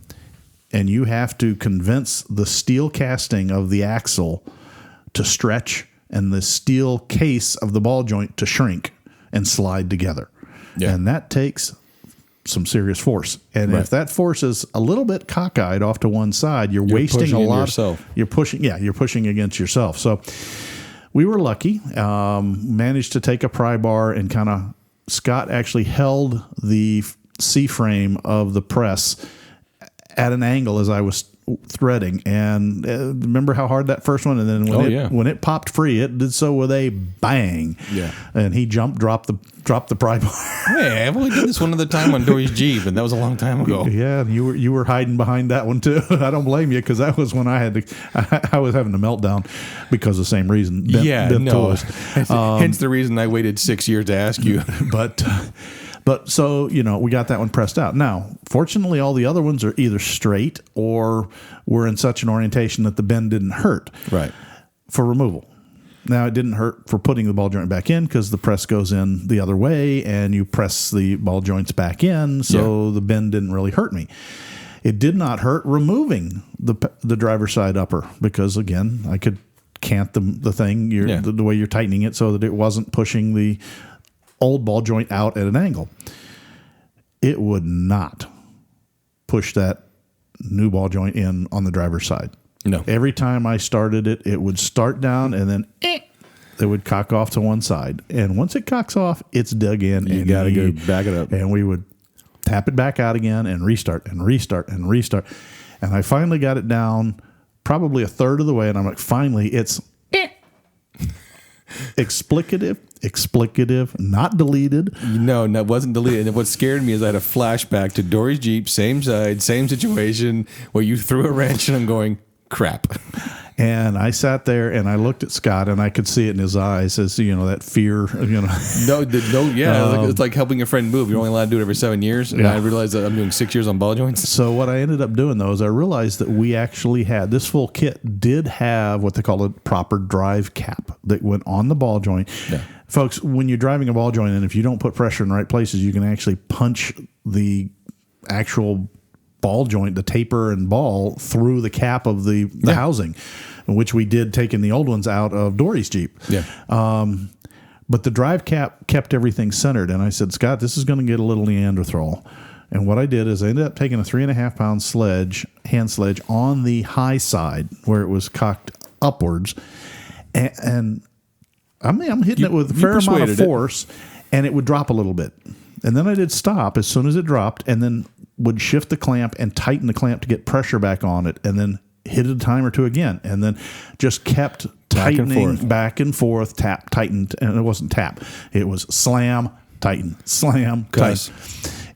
you have to convince the steel casting of the axle to stretch and the steel case of the ball joint to shrink and slide together. Yeah. And that takes some serious force. And if that force is a little bit cockeyed off to one side, you're wasting a lot. You're pushing against yourself. So we were lucky, managed to take a pry bar and Scott actually held the C-frame of the press at an angle as I was threading. And remember how hard that first one? And then when it popped free, it did so with a bang. Yeah. And he dropped the pry bar. Hey, I've only done this one other time on Dory's Jeep, and that was a long time ago. Yeah, and you were hiding behind that one too. I don't blame you because that was when I was having a meltdown because of the same reason. Hence the reason I waited 6 years to ask you. But But so, we got that one pressed out. Now, fortunately, all the other ones are either straight or were in such an orientation that the bend didn't hurt for removal. Now, it didn't hurt for putting the ball joint back in because the press goes in the other way and you press the ball joints back in, so the bend didn't really hurt me. It did not hurt removing the driver's side upper because, again, I could cant the thing the way you're tightening it so that it wasn't pushing the old ball joint out at an angle. It would not push that new ball joint in on the driver's side. No. Every time I started it, it would start down and then it would cock off to one side. And once it cocks off, it's dug in. You got to go back it up. And we would tap it back out again and restart and restart and restart. And I finally got it down probably a third of the way. And I'm like, finally, it's explicative, not deleted. No, it wasn't deleted. And what scared me is I had a flashback to Dory's Jeep, same side, same situation, where you threw a wrench and I'm going, crap. And I sat there and I looked at Scott and I could see it in his eyes as, that fear, It's like helping a friend move. You're only allowed to do it every 7 years. And I realized that I'm doing 6 years on ball joints. So what I ended up doing, though, is I realized that we actually had, this full kit did have what they call a proper drive cap that went on the ball joint. Yeah. Folks, when you're driving a ball joint and if you don't put pressure in the right places, you can actually punch the actual ball joint, the taper and ball, through the cap of the housing, which we did taking the old ones out of Dory's Jeep. Yeah. But the drive cap kept everything centered. And I said, Scott, this is going to get a little Neanderthal. And what I did is I ended up taking a 3.5-pound hand sledge on the high side where it was cocked upwards. And I'm hitting it with a fair amount of force, and it would drop a little bit. And then I did stop as soon as it dropped, and then would shift the clamp and tighten the clamp to get pressure back on it, and then hit it a time or two again, and then just kept tightening back and forth, tap, tightened, and it wasn't tap. It was slam, tighten, slam, tighten.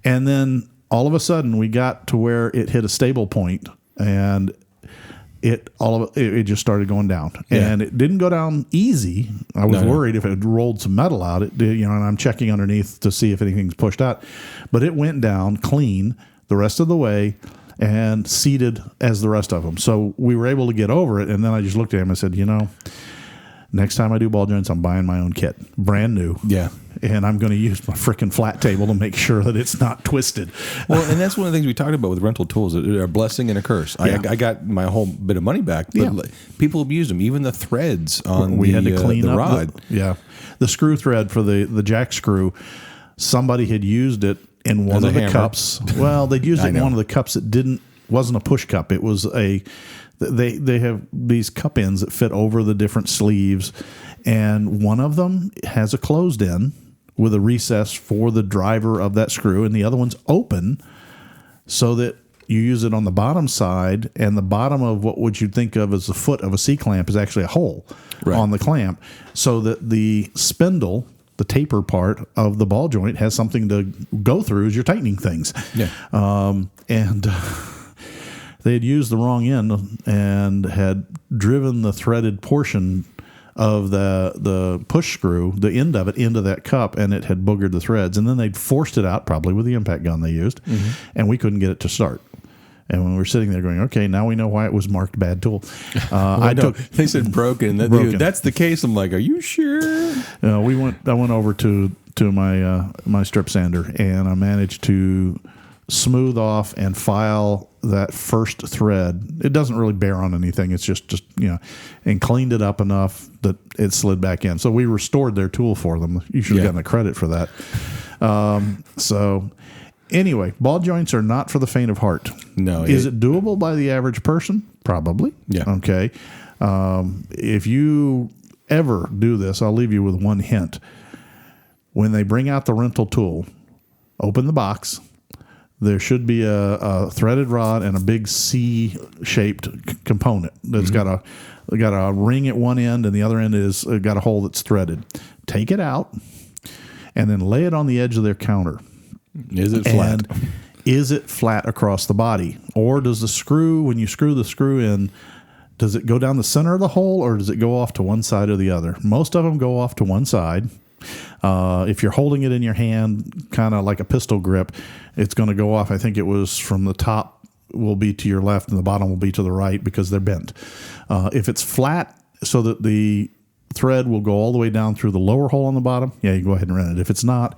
And then all of a sudden we got to where it hit a stable point, and it just started going down. Yeah. And it didn't go down easy. I was worried if it had rolled some metal out, and I'm checking underneath to see if anything's pushed out. But it went down clean the rest of the way and seated as the rest of them. So we were able to get over it. And then I just looked at him and said, next time I do ball joints, I'm buying my own kit, brand new. Yeah. And I'm going to use my freaking flat table to make sure that it's not twisted. Well, and that's one of the things we talked about with rental tools. They're a blessing and a curse. Yeah. I got my whole bit of money back, but people abuse them. Even the threads on had to clean the up rod. The screw thread for the jack screw, somebody had used it in one of the cups. Well, they'd used it in one of the cups that wasn't a push cup. It was they have these cup ends that fit over the different sleeves, and one of them has a closed end with a recess for the driver of that screw, and the other one's open so that you use it on the bottom side, and the bottom of what you'd think of as the foot of a C-clamp is actually a hole on the clamp, so that the spindle, the taper part of the ball joint, has something to go through as you're tightening things. Yeah. They had used the wrong end and had driven the threaded portion of the push screw, the end of it, into that cup, and it had boogered the threads. And then they'd forced it out, probably with the impact gun they used, and we couldn't get it to start. And when we were sitting there going, okay, now we know why it was marked bad tool. They said broken. That's the case. I'm like, are you sure? I went over to my strip sander, and I managed to smooth off and file that first thread. It doesn't really bear on anything. It's just and cleaned it up enough that it slid back in. So we restored their tool for them. You should have gotten the credit for that. So anyway, ball joints are not for the faint of heart. No. Is it doable by the average person? Probably. Yeah. Okay. If you ever do this, I'll leave you with one hint. When they bring out the rental tool, open the box. There should be a threaded rod and a big C-shaped component that's got a ring at one end, and the other end is got a hole that's threaded. Take it out and then lay it on the edge of their counter. Is it flat? And is it flat across the body? Or does the screw, when you screw the screw in, does it go down the center of the hole, or does it go off to one side or the other? Most of them go off to one side, If you're holding it in your hand, kind of like a pistol grip, it's going to go off. I think it was from the top will be to your left and the bottom will be to the right because they're bent. If it's flat so that the thread will go all the way down through the lower hole on the bottom, yeah, you go ahead and rent it. If it's not,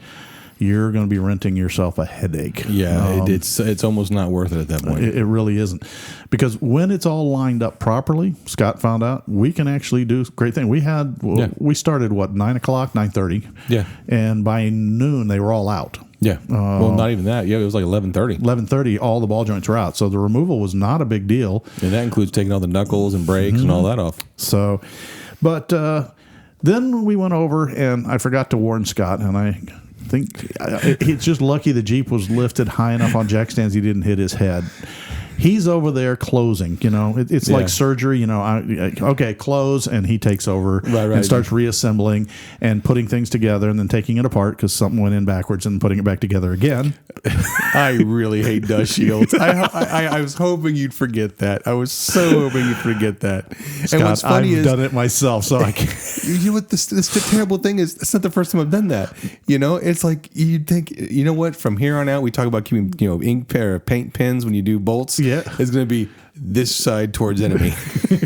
you're going to be renting yourself a headache. Yeah, it's almost not worth it at that point. It really isn't. Because when it's all lined up properly, Scott found out, we can actually do great things. We started, 9 o'clock, 9:30? Yeah. And by noon, they were all out. Yeah. Well, not even that. Yeah, it was like 11:30. 11:30, all the ball joints were out. So the removal was not a big deal. And that includes taking all the knuckles and brakes and all that off. So, but then we went over, and I forgot to warn Scott, and I think it's just lucky the Jeep was lifted high enough on jack stands he didn't hit his head. He's over there closing, it's like surgery, okay, close, and he takes over and starts reassembling and putting things together and then taking it apart because something went in backwards and putting it back together again. I really hate dust shields. I was hoping you'd forget that. I was so hoping you'd forget that. Scott, and what's funny I've done it myself, so I can't. You know what this terrible thing is? It's not the first time I've done that. It's like you'd think, you know what? From here on out, we talk about keeping ink pair of paint pens when you do bolts. Yeah, it's going to be this side towards enemy.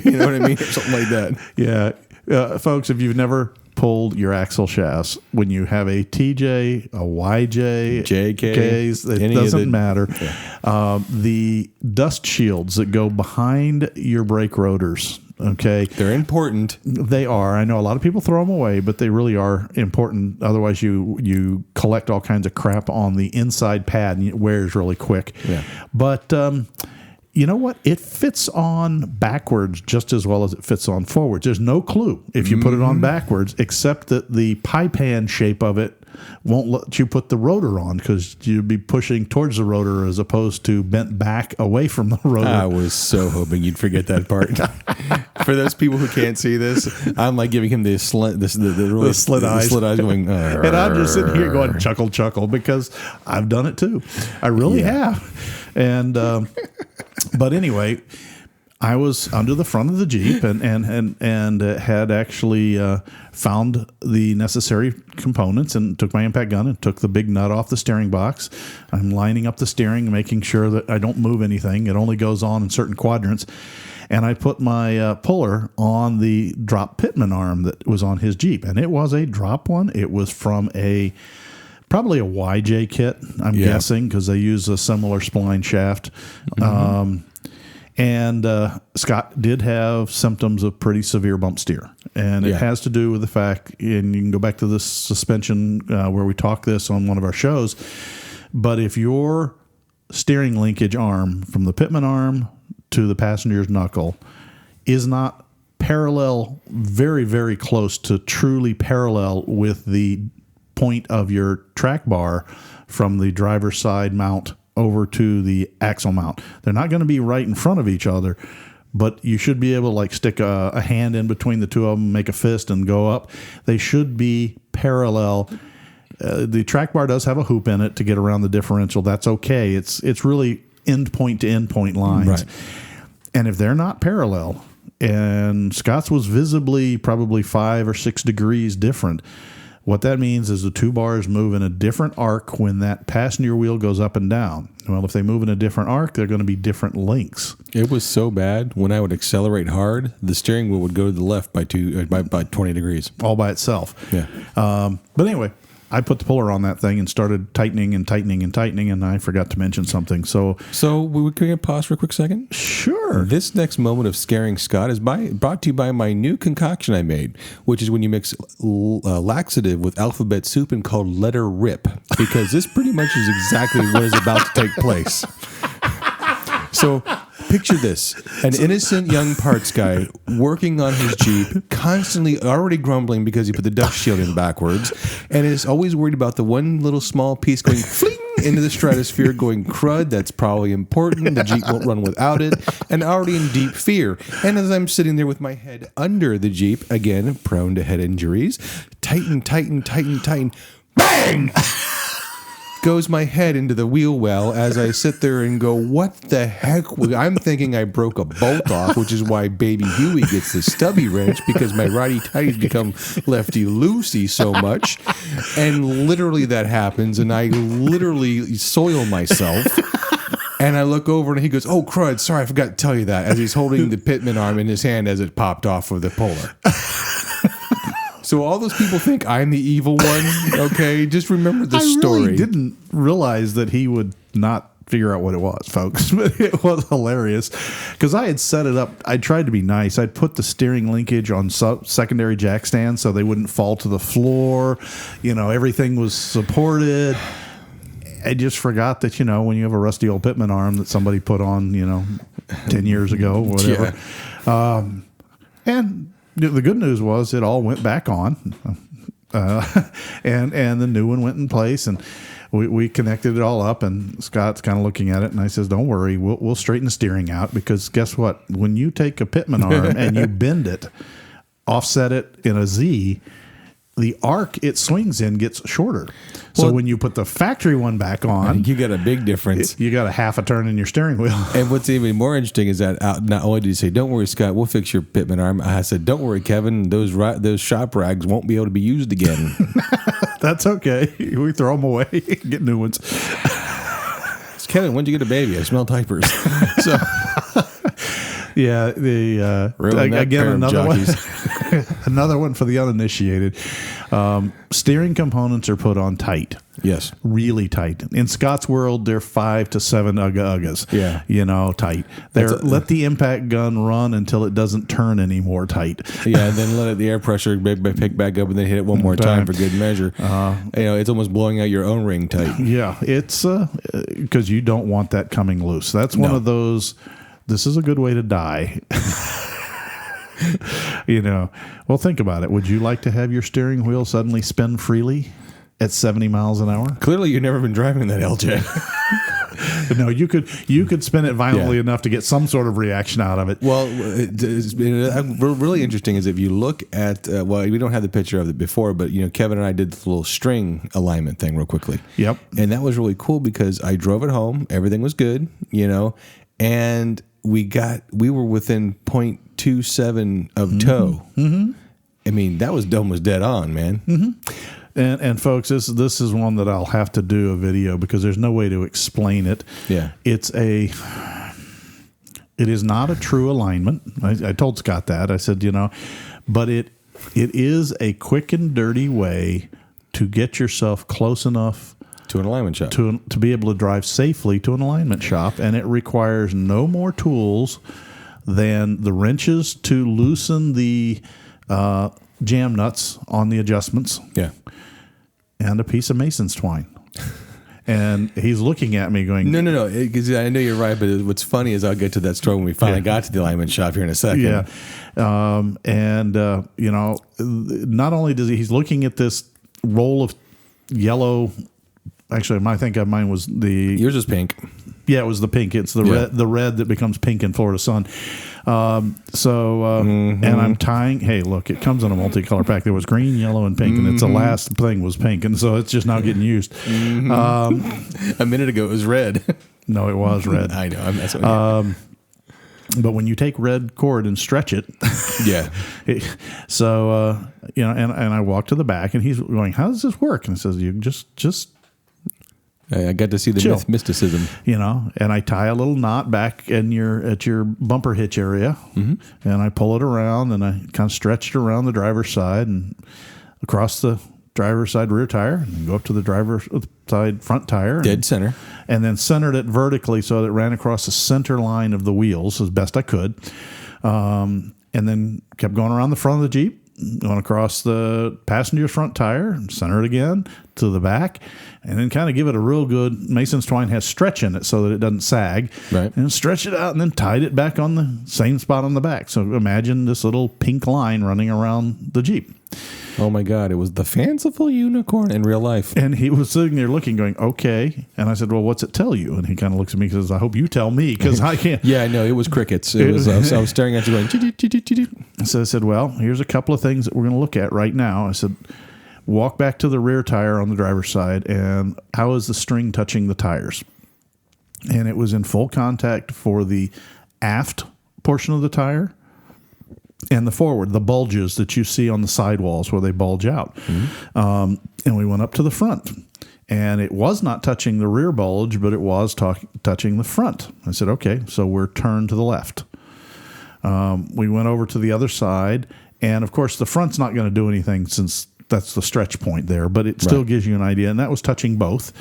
You know what I mean? Something like that. Yeah, folks, if you've never pulled your axle shafts, when you have a TJ, a YJ, JKs, it doesn't matter. Yeah. The dust shields that go behind your brake rotors. Okay, they're important. They are. I know a lot of people throw them away, but they really are important. Otherwise, you collect all kinds of crap on the inside pad, and it wears really quick. Yeah. But you know what? It fits on backwards just as well as it fits on forwards. There's no clue if you put it on backwards, except that the pie pan shape of it won't let you put the rotor on because you'd be pushing towards the rotor as opposed to bent back away from the rotor. I was so hoping you'd forget that part. For those people who can't see this, I'm like giving him the slit eyes going. And I'm just sitting here going chuckle because I've done it too. I really have. And but anyway, I was under the front of the Jeep and had actually found the necessary components and took my impact gun and took the big nut off the steering box. I'm lining up the steering, making sure that I don't move anything. It only goes on in certain quadrants. And I put my puller on the drop pitman arm that was on his Jeep. And it was a drop one. It was from probably a YJ kit, I'm guessing, because they use a similar spline shaft. And Scott did have symptoms of pretty severe bump steer. And it has to do with the fact, and you can go back to this suspension where we talk this on one of our shows, but if your steering linkage arm from the pitman arm to the passenger's knuckle is not parallel, very, very close to truly parallel with the point of your track bar from the driver's side mount over to the axle mount. They're not going to be right in front of each other, but you should be able to stick a hand in between the two of them, make a fist, and go up. They should be parallel. The track bar does have a hoop in it to get around the differential. That's okay. It's really end point to end point lines. Right. And if they're not parallel, and Scott's was visibly probably 5 or 6 degrees different, what that means is the two bars move in a different arc when that passenger wheel goes up and down. Well, if they move in a different arc, they're going to be different lengths. It was so bad when I would accelerate hard, the steering wheel would go to the left by 20 degrees. All by itself. Yeah. But anyway, I put the puller on that thing and started tightening, and I forgot to mention something. So we can pause for a quick second? Sure. This next moment of scaring Scott is brought to you by my new concoction I made, which is when you mix laxative with alphabet soup and called letter rip, because this pretty much is exactly what is about to take place. So picture this, an innocent young parts guy working on his Jeep, constantly already grumbling because he put the dust shield in backwards, and is always worried about the one little small piece going fling into the stratosphere, going crud, that's probably important, the Jeep won't run without it, and already in deep fear. And as I'm sitting there with my head under the Jeep, again, prone to head injuries, tighten, bang! goes my head into the wheel well as I sit there and go, what the heck? I'm thinking I broke a bolt off, which is why baby Huey gets the stubby wrench, because my righty-tighty's become lefty-loosey so much. And literally that happens, and I literally soil myself. And I look over and he goes, oh, crud, sorry, I forgot to tell you that, as he's holding the pitman arm in his hand as it popped off of the Polar. So all those people think I'm the evil one, okay? Just remember the story. I really didn't realize that he would not figure out what it was, folks. But it was hilarious because I had set it up. I tried to be nice. I'd put the steering linkage on secondary jack stands so they wouldn't fall to the floor. You know, everything was supported. I just forgot that, you know, when you have a rusty old pitman arm that somebody put on, you know, 10 years ago, or whatever. Yeah. And the good news was it all went back on, and the new one went in place, and we connected it all up, and Scott's kind of looking at it, and I says, don't worry, we'll straighten the steering out, because guess what? When you take a pitman arm and you bend it, offset it in a Z, the arc it swings in gets shorter. So when you put the factory one back on, you got a big difference. You got a half a turn in your steering wheel. And what's even more interesting is that not only did he say, don't worry, Scott, we'll fix your pitman arm. I said, don't worry, Kevin, those shop rags won't be able to be used again. That's okay. We throw them away, get new ones. Kevin, when'd you get a baby? I smell diapers. So, yeah, again, another one. Another one for the uninitiated. Steering components are put on tight. Yes. Really tight. In Scott's world, they're 5 to 7 uggas. Yeah. You know, tight. Let the impact gun run until it doesn't turn anymore tight. Yeah, and then let the air pressure pick back up and then hit it one more time for good measure. You know, it's almost blowing out your own ring tight. Yeah, it's because you don't want that coming loose. That's one of those, this is a good way to die. You know, well, think about it. Would you like to have your steering wheel suddenly spin freely at 70 miles an hour? Clearly, you've never been driving that LJ. No, you could spin it violently enough to get some sort of reaction out of it. Well, it's really interesting is if you look at, well, we don't have the picture of it before, but, you know, Kevin and I did this little string alignment thing real quickly. Yep. And that was really cool because I drove it home. Everything was good, you know, and we were within 0.27 of toe. Mm-hmm. I mean, that was almost dead on, man. Mm-hmm. And folks, this is one that I'll have to do a video because there's no way to explain it. Yeah. It is not a true alignment. I told Scott that. I said, you know, but it is a quick and dirty way to get yourself close enough to an alignment shop to be able to drive safely to an alignment shop, and it requires no more tools than the wrenches to loosen the jam nuts on the adjustments. Yeah. And a piece of mason's twine. And he's looking at me going, No. Because I know you're right, but what's funny is I'll get to that story when we finally got to the alignment shop here in a second. Yeah. You know, not only does he's looking at this roll of yellow. Actually, I think mine was yours is pink. Yeah, it was the pink. It's the red that becomes pink in Florida sun. And I'm tying. Hey, look, it comes in a multicolor pack. There was green, yellow, and pink, and it's the last thing was pink, and so it's just now getting used. A minute ago, it was red. No, it was red. I know. I'm messing with you. But when you take red cord and stretch it, yeah. You know, and I walk to the back, and he's going, "How does this work?" And it says, "You just." I got to see the mysticism, you know, and I tie a little knot back at your bumper hitch area, and I pull it around, and I kind of stretch it around the driver's side and across the driver's side rear tire, and go up to the driver's side front tire, dead center, and then centered it vertically so that it ran across the center line of the wheels as best I could, and then kept going around the front of the Jeep. Going across the passenger's front tire, and center it again to the back, and then kind of give it a real good. Mason's twine has stretch in it so that it doesn't sag. Right. And stretch it out, and then tied it back on the same spot on the back. So imagine this little pink line running around the Jeep. Oh my God! It was the fanciful unicorn in real life. And he was sitting there looking, going, "Okay." And I said, "Well, what's it tell you?" And he kind of looks at me and says, "I hope you tell me because I can't." Yeah, I know. It was crickets. It was. I was staring at you going. So I said, "Well, here's a couple of things that we're going to look at right now." I said, walk back to the rear tire on the driver's side, and how is the string touching the tires? And it was in full contact for the aft portion of the tire and the forward, the bulges that you see on the sidewalls where they bulge out. Mm-hmm. And we went up to the front, and it was not touching the rear bulge, but it was touching the front. I said, okay, so we're turned to the left. We went over to the other side, and of course the front's not going to do anything since that's the stretch point there, but it still gives you an idea, and that was touching both.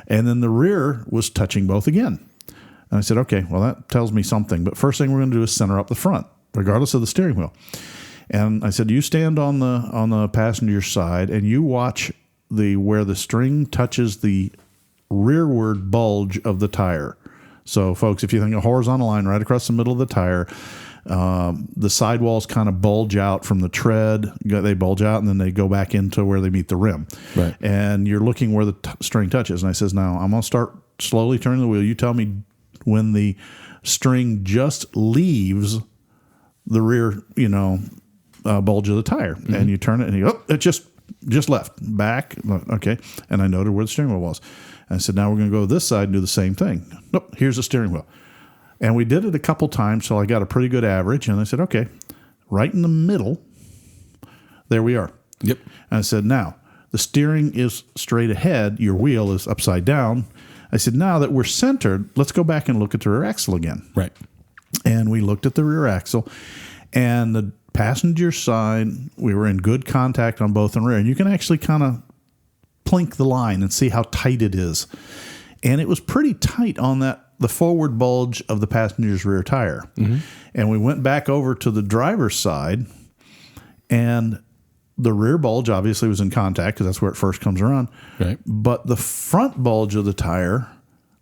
And then the rear was touching both again. And I said, okay, well, that tells me something. But first thing we're going to do is center up the front, regardless of the steering wheel. And I said, you stand on the passenger side, and you watch where the string touches the rearward bulge of the tire. So, folks, if you think a horizontal line right across the middle of the tire, the sidewalls kind of bulge out from the tread. They bulge out, and then they go back into where they meet the rim. Right. And you're looking where the string touches. And I says, now I'm going to start slowly turning the wheel. You tell me when the string just leaves the rear, bulge of the tire. Mm-hmm. And you turn it, and you go, it just left. Back. Okay. And I noted where the steering wheel was. And I said, now we're going to go this side and do the same thing. Nope, here's the steering wheel. And we did it a couple times till I got a pretty good average. And I said, okay, right in the middle, there we are. Yep. And I said, now, the steering is straight ahead. Your wheel is upside down. I said, now that we're centered, let's go back and look at the rear axle again. Right. And we looked at the rear axle. And the passenger side, we were in good contact on both and rear. And you can actually kind of plink the line and see how tight it is. And it was pretty tight on the forward bulge of the passenger's rear tire. Mm-hmm. And we went back over to the driver's side, and the rear bulge obviously was in contact because that's where it first comes around. Right. But the front bulge of the tire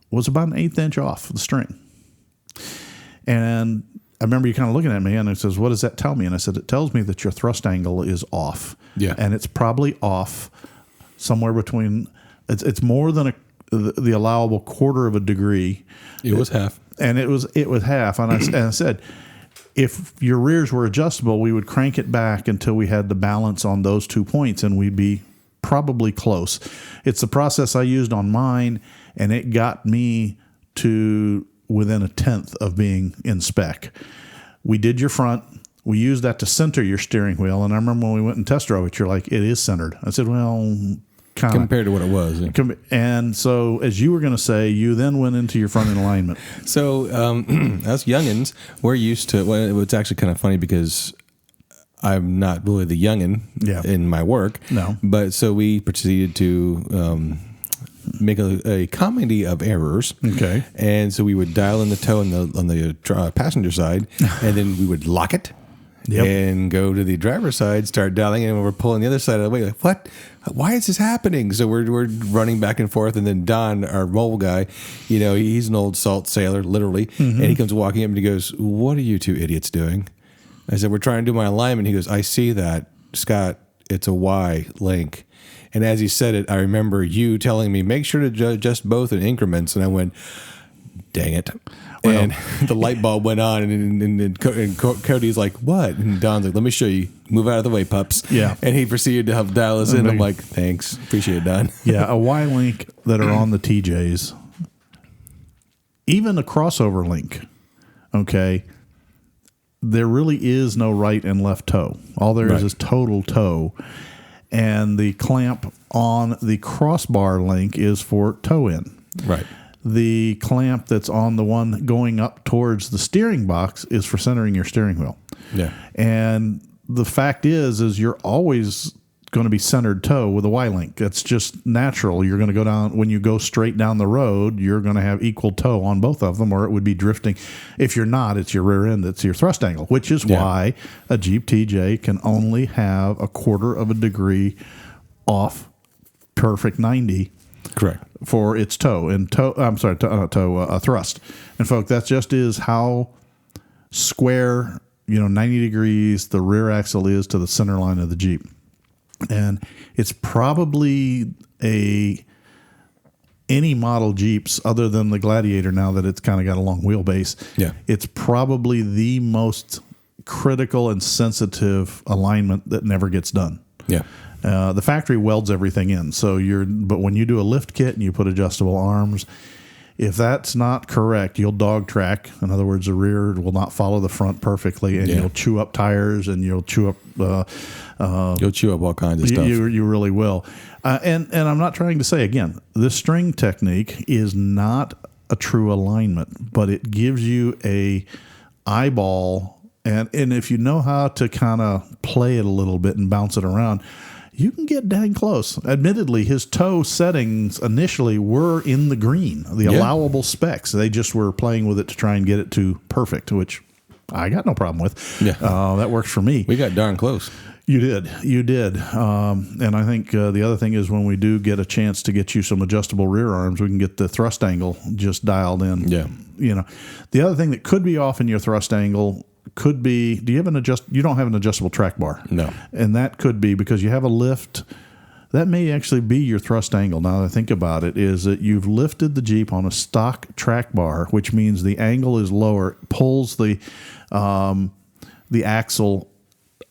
was about an 1/8 inch off the string. And I remember you kind of looking at me, and it says, what does that tell me? And I said, it tells me that your thrust angle is off. Yeah. And it's probably off somewhere between, it's more than the allowable 1/4 degree. It was half. And it was half. And I said, if your rears were adjustable, we would crank it back until we had the balance on those 2 points, and we'd be probably close. It's the process I used on mine, and it got me to within 1/10 of being in spec. We did your front. We used that to center your steering wheel. And I remember when we went and test drove it, you're like, it is centered. I said, well, kind of. Compared to what it was. Yeah. And so, as you were going to say, you then went into your front end alignment. So, us youngins, we're used to, well, it's actually kind of funny because I'm not really the youngin in my work. No. But so we proceeded to make a comedy of errors. Okay. And so we would dial in the toe on the passenger side, and then we would lock it. Yep. And go to the driver's side, start dialing in, and we're pulling the other side of the way. Like, what? Why is this happening? So we're running back and forth, and then Don, our mobile guy, he's an old salt sailor, literally, and he comes walking up and he goes, "What are you two idiots doing?" I said, "We're trying to do my alignment." He goes, "I see that, Scott. It's a Y link." And as he said it, I remember you telling me, "Make sure to adjust both in increments," and I went, "Dang it." Well, and the light bulb went on, and Cody's like, "What?" And Don's like, "Let me show you. Move out of the way, pups." Yeah. And he proceeded to help dial us in. I'm like, "Thanks. Appreciate it, Don." Yeah, a Y-link that are on the TJs, even a crossover link, okay, there really is no right and left toe. All there is total toe. And the clamp on the crossbar link is for toe in. Right. The clamp that's on the one going up towards the steering box is for centering your steering wheel. Yeah. And the fact is you're always going to be centered toe with a Y-link. That's just natural. You're going to go down, when you go straight down the road, you're going to have equal toe on both of them, or it would be drifting. If you're not, it's your rear end, it's your thrust angle, which is why a Jeep TJ can only have 1/4 degree off perfect 90. Correct. For its toe and thrust. And folks, that just is how square, 90 degrees the rear axle is to the center line of the Jeep. And it's probably any model Jeeps other than the Gladiator, now that it's kind of got a long wheelbase. Yeah. It's probably the most critical and sensitive alignment that never gets done. Yeah. The factory welds everything in. But when you do a lift kit and you put adjustable arms, if that's not correct, you'll dog track. In other words, the rear will not follow the front perfectly, and you'll chew up tires, and you'll chew up. You'll chew up all kinds of stuff. You really will. And I'm not trying to say, again, this string technique is not a true alignment, but it gives you a eyeball, and if you know how to kind of play it a little bit and bounce it around, you can get dang close. Admittedly, his toe settings initially were in the green, the allowable specs. They just were playing with it to try and get it to perfect, which I got no problem with. Yeah. That works for me. We got darn close. You did. And I think the other thing is when we do get a chance to get you some adjustable rear arms, we can get the thrust angle just dialed in. Yeah. The other thing that could be off in your thrust angle could be, you don't have an adjustable track bar. No. And that could be because you have a lift. That may actually be your thrust angle. Now that I think about it, is that you've lifted the Jeep on a stock track bar, which means the angle is lower, pulls the axle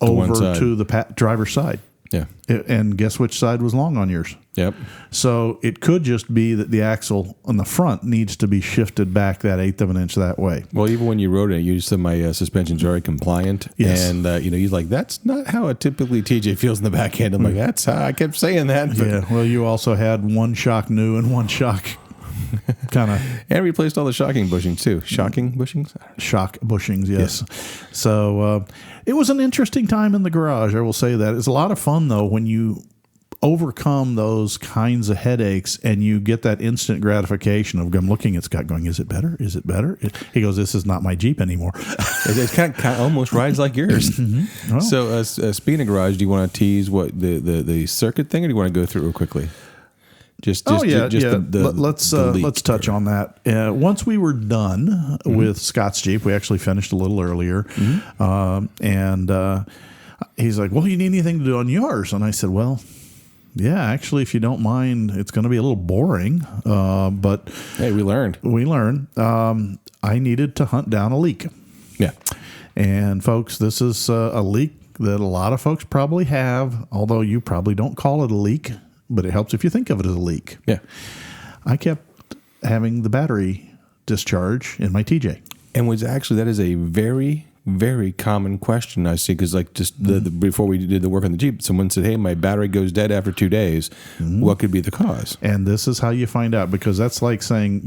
over to the driver's side. Yeah. And guess which side was long on yours? Yep. So it could just be that the axle on the front needs to be shifted back that 1/8 of an inch that way. Well, even when you wrote it, you said my suspension's already compliant. Yes. And, you're like, that's not how it typically TJ feels in the back end. I'm like, that's how I kept saying that. But Yeah. Well, you also had one shock new and one shock kind of. And replaced all the shocking bushings, too. Shocking bushings? Shock bushings, yes. So it was an interesting time in the garage, I will say that. It's a lot of fun, though, when you overcome those kinds of headaches and you get that instant gratification of I'm looking at Scott going, is it better? Is it better? He goes, this is not my Jeep anymore. It kind of almost rides like yours. Mm-hmm. Well, So speaking of garage, do you want to tease what the circuit thing, or do you want to go through it real quickly? Let's touch on that. Once we were done with Scott's Jeep, we actually finished a little earlier, and he's like, "Well, you need anything to do on yours?" And I said, "Well, yeah, actually, if you don't mind, it's going to be a little boring, but hey, we learned. I needed to hunt down a leak. Yeah, and folks, this is a leak that a lot of folks probably have, although you probably don't call it a leak." But it helps if you think of it as a leak. Yeah. I kept having the battery discharge in my TJ. And that is a very, very common question I see, because before we did the work on the Jeep, someone said, hey, my battery goes dead after 2 days. What could be the cause? And this is how you find out, because that's like saying,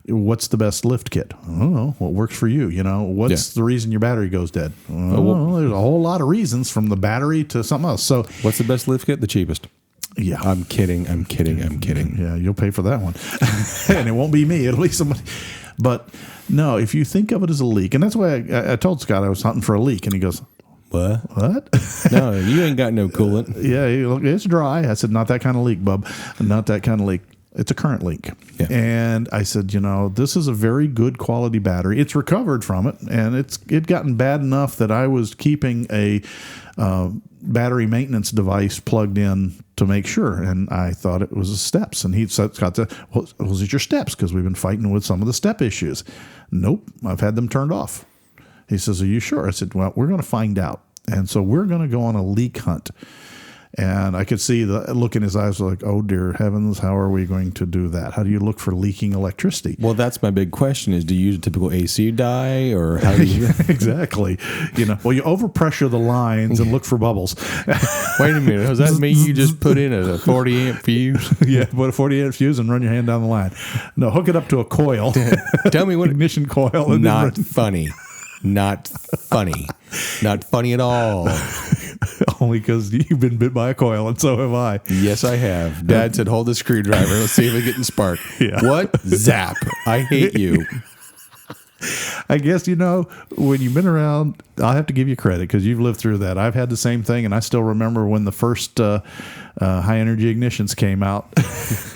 what's the best lift kit? I don't know. What works for you? What's the reason your battery goes dead? Well, there's a whole lot of reasons, from the battery to something else. So what's the best lift kit? The cheapest. Yeah. I'm kidding. Yeah, you'll pay for that one. And it won't be me. It'll be somebody. But no, if you think of it as a leak, and that's why I told Scott I was hunting for a leak, and he goes, What? No, you ain't got no coolant. Yeah, it's dry. I said, not that kind of leak, bub. Not that kind of leak. It's a current leak. Yeah. And I said, this is a very good quality battery. It's recovered from it, and it gotten bad enough that I was keeping a battery maintenance device plugged in to make sure. And I thought it was the steps. And he said, Scott said, well, was it your steps? Because we've been fighting with some of the step issues. Nope, I've had them turned off. He says, are you sure? I said, well, we're going to find out. And so we're going to go on a leak hunt. And I could see the look in his eyes, like, oh, dear heavens, how are we going to do that? How do you look for leaking electricity? Well, that's my big question is, do you use a typical AC dye, or how do you? Exactly. Well, you overpressure the lines and look for bubbles. Wait a minute. Does that mean you just put in a 40 amp fuse? Yeah, put a 40 amp fuse and run your hand down the line. No, hook it up to a coil. Tell me what ignition coil. And not funny. Not funny. Not funny at all. Only because you've been bit by a coil, and so have I. Yes, I have. Dad said, hold the screwdriver. Let's see if it's getting spark. Yeah. What? Zap. I hate you. I guess, when you've been around, I'll have to give you credit because you've lived through that. I've had the same thing, and I still remember when the first high-energy ignitions came out,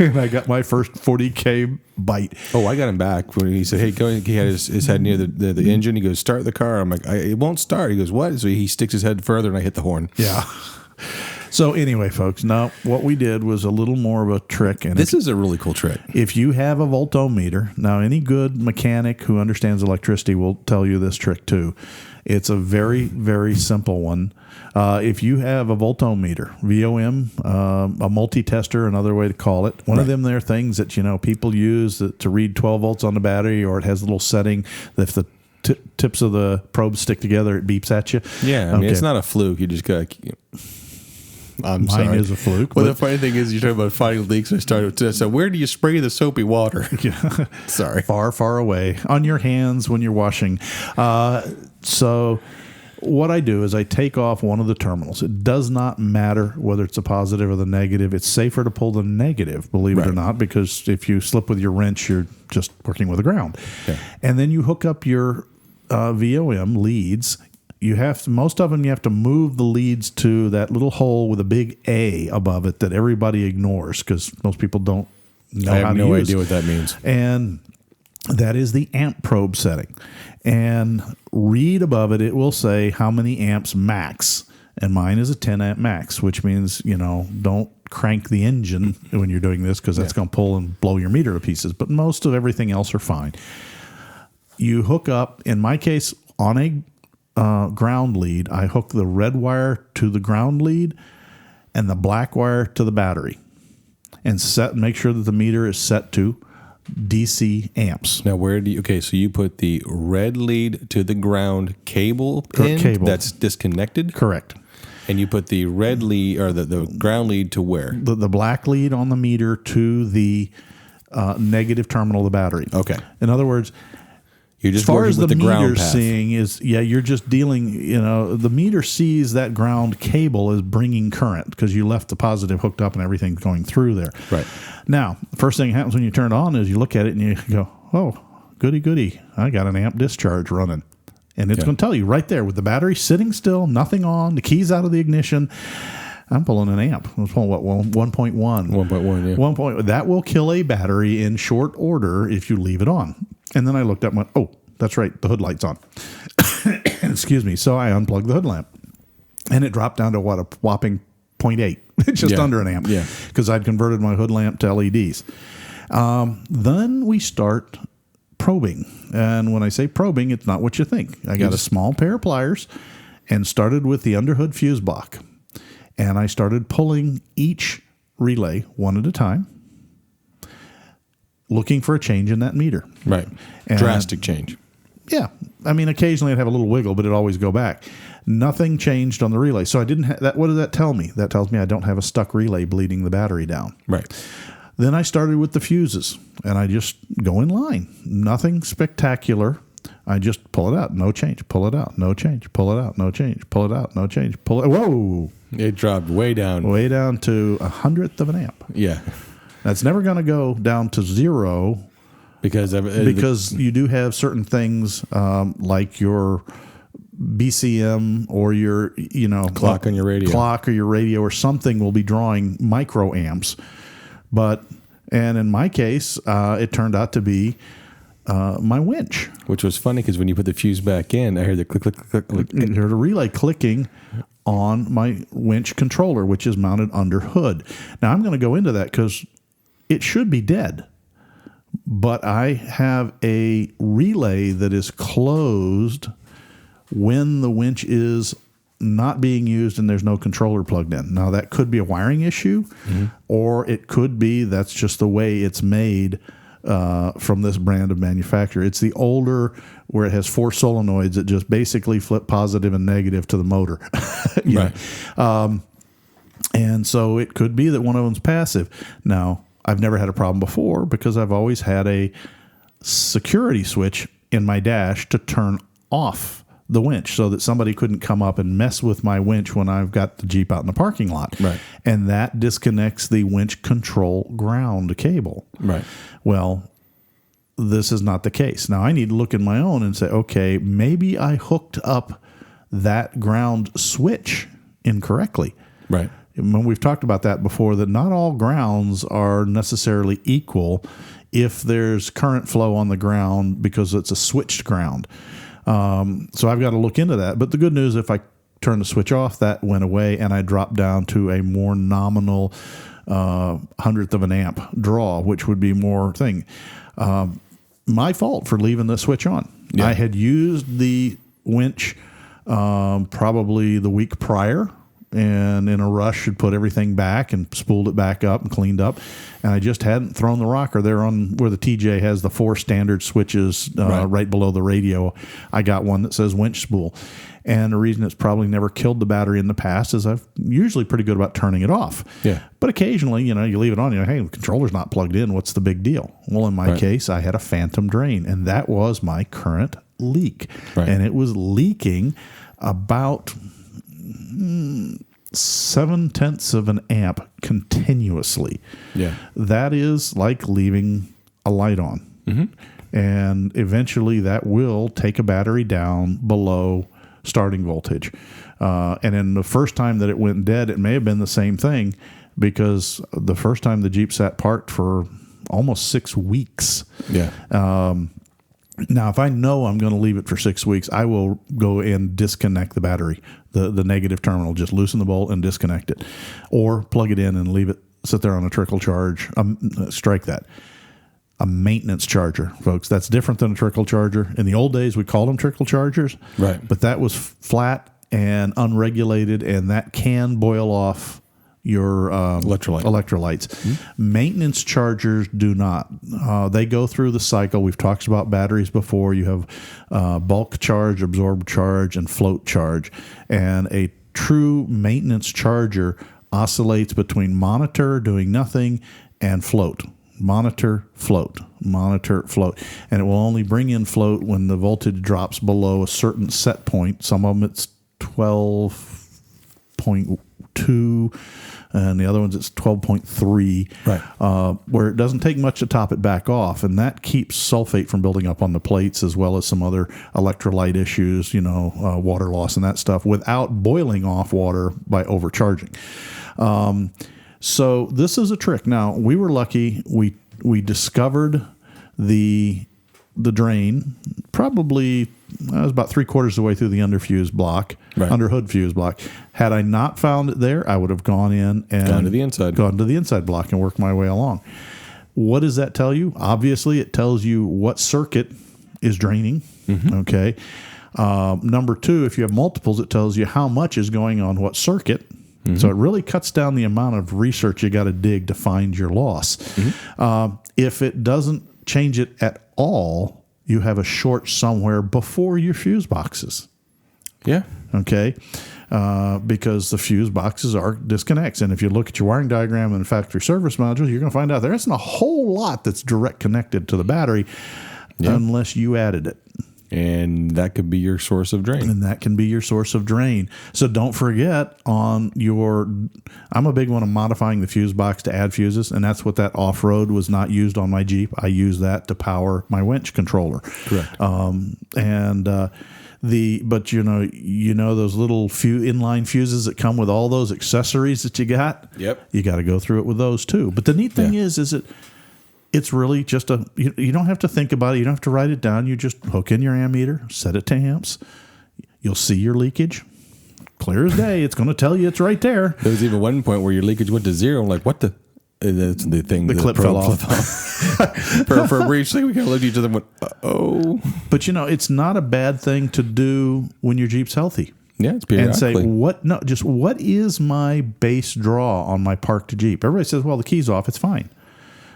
and I got my first 40K bite. Oh, I got him back when he said, hey, go. He had his head near the engine. He goes, start the car. I'm like, it won't start. He goes, what? So he sticks his head further, and I hit the horn. Yeah. So anyway, folks, now what we did was a little more of a trick. And This is a really cool trick. if you have a voltometer, now any good mechanic who understands electricity will tell you this trick too. It's a very, very simple one. If you have a voltometer, VOM, a multi-tester, another way to call it, one of them there things that people use to read 12 volts on the battery, or it has a little setting that if the tips of the probes stick together, it beeps at you. Yeah, I mean, it's not a fluke. You just got to... Mine is a fluke. Well, the funny thing is, you're talking about fighting leaks. I started to. So, where do you spray the soapy water? Sorry, far, far away on your hands when you're washing. So, what I do is I take off one of the terminals. It does not matter whether it's a positive or the negative. It's safer to pull the negative, believe it or not, because if you slip with your wrench, you're just working with the ground. Okay. And then you hook up your VOM leads. Most of them you have to move the leads to that little hole with a big A above it that everybody ignores because most people don't know how to use. I have no idea what that means. And that is the amp probe setting. And read above it, it will say how many amps max. And mine is a 10 amp max, which means, don't crank the engine when you're doing this because that's going to pull and blow your meter to pieces. But most of everything else are fine. You hook up, in my case, on a ground lead, I hook the red wire to the ground lead and the black wire to the battery, and make sure that the meter is set to DC amps. Now, so you put the red lead to the ground cable pin that's disconnected? Correct. And you put the red lead, or the ground lead to where? The black lead on the meter to the negative terminal of the battery. Okay. In other words, you're just as far as the meter seeing is, you're just dealing, the meter sees that ground cable as bringing current because you left the positive hooked up and everything's going through there. Right. Now, the first thing that happens when you turn it on is you look at it and you go, oh, goody, goody. I got an amp discharge running. And it's going to tell you right there with the battery sitting still, nothing on, the keys out of the ignition. I'm pulling an amp. I'm pulling 1.1. 1.1, yeah. 1. That will kill a battery in short order if you leave it on. And then I looked up and went, oh, that's right, the hood light's on. Excuse me. So I unplugged the hood lamp. And it dropped down to a whopping 0.8. Just under an amp. Yeah. Because I'd converted my hood lamp to LEDs. Then we start probing. And when I say probing, it's not what you think. I got a small pair of pliers and started with the underhood fuse block. And I started pulling each relay one at a time, looking for a change in that meter. Right. And drastic change. Yeah. I mean, occasionally I'd have a little wiggle, but it'd always go back. Nothing changed on the relay. So I didn't have that. What does that tell me? That tells me I don't have a stuck relay bleeding the battery down. Right. Then I started with the fuses, and I just go in line. Nothing spectacular. I just pull it out, no change. Pull it out, no change. Pull it out, no change. Pull it out, no change. Pull it. Whoa! It dropped way down. Way down to 100th of an amp. Yeah. That's never going to go down to zero because you do have certain things like your BCM or your clock on your radio. Clock or your radio or something will be drawing microamps. And in my case, it turned out to be my winch. Which was funny because when you put the fuse back in, I heard the click, click, click, click. I heard a relay clicking on my winch controller, which is mounted under hood. Now, I'm going to go into that because it should be dead. But I have a relay that is closed when the winch is not being used and there's no controller plugged in. Now, that could be a wiring issue, or it could be that's just the way it's made from this brand of manufacturer. It's the older where it has 4 solenoids that just basically flip positive and negative to the motor. Right. And so it could be that one of them's passive. Now, I've never had a problem before because I've always had a security switch in my dash to turn off the winch so that somebody couldn't come up and mess with my winch when I've got the Jeep out in the parking lot. Right. And that disconnects the winch control ground cable. Right. Well, this is not the case. Now I need to look in my own and say, okay, maybe I hooked up that ground switch incorrectly. Right. When we've talked about that before, that not all grounds are necessarily equal if there's current flow on the ground because it's a switched ground. So I've got to look into that. But the good news, if I turn the switch off, that went away, and I dropped down to a more nominal hundredth of an amp draw, which would be more thing. My fault for leaving the switch on. Yeah. I had used the winch probably the week prior, and in a rush had put everything back and spooled it back up and cleaned up, and I just hadn't thrown the rocker there on where the TJ has the 4 standard switches right below the radio. I got one that says winch spool, and the reason it's probably never killed the battery in the past is I'm usually pretty good about turning it off. Yeah. But occasionally, you leave it on, hey, the controller's not plugged in, what's the big deal? Well, in my case, I had a phantom drain, and that was my current leak. Right. And it was leaking about 0.7 of an amp continuously. Yeah. That is like leaving a light on. Mm-hmm. And eventually that will take a battery down below starting voltage. And then the first time that it went dead, it may have been the same thing, because the first time the Jeep sat parked for almost 6 weeks. Yeah. Now, if I know I'm going to leave it for 6 weeks, I will go and disconnect the battery, the negative terminal, just loosen the bolt and disconnect it, or plug it in and leave it sit there on a trickle charge. Strike that. A maintenance charger, folks. That's different than a trickle charger. In the old days, we called them trickle chargers, right? But that was flat and unregulated, and that can boil off your electrolytes. Mm-hmm. Maintenance chargers do not. They go through the cycle. We've talked about batteries before. You have bulk charge, absorb charge, and float charge. And a true maintenance charger oscillates between monitor, doing nothing, and float. Monitor, float. Monitor, float. And it will only bring in float when the voltage drops below a certain set point. Some of them it's 12.2, and the other ones it's 12.3, right? Where it doesn't take much to top it back off, and that keeps sulfate from building up on the plates, as well as some other electrolyte issues, water loss and that stuff, without boiling off water by overcharging. So this is a trick. Now, we were lucky. We discovered the drain probably, I was about 3/4 of the way through the under fuse block, under hood fuse block. Had I not found it there, I would have gone in and gone to the inside block and worked my way along. What does that tell you? Obviously, it tells you what circuit is draining. Mm-hmm. Okay. Number 2, if you have multiples, it tells you how much is going on what circuit. Mm-hmm. So it really cuts down the amount of research you got to dig to find your loss. Mm-hmm. If it doesn't change it at all, you have a short somewhere before your fuse boxes. Yeah. Okay. Because the fuse boxes are disconnects. And if you look at your wiring diagram and factory service modules, you're going to find out there isn't a whole lot that's direct connected to the battery unless you added it. And that could be your source of drain. So don't forget I'm a big one of modifying the fuse box to add fuses, and that's what that off-road was not used on my Jeep. I used that to power my winch controller. Correct. But those little few inline fuses that come with all those accessories that you got. Yep. You got to go through it with those too. But the neat thing is it's really just you don't have to think about it. You don't have to write it down. You just hook in your ammeter, set it to amps. You'll see your leakage. Clear as day. It's going to tell you it's right there. There was even one point where your leakage went to 0. I'm like, what the? That's the thing. The clip fell off. for a brief second, we kind of looked at each other and went, oh. But, it's not a bad thing to do when your Jeep's healthy. Yeah, it's periodically. And say, what is my base draw on my parked Jeep? Everybody says, well, the key's off. It's fine.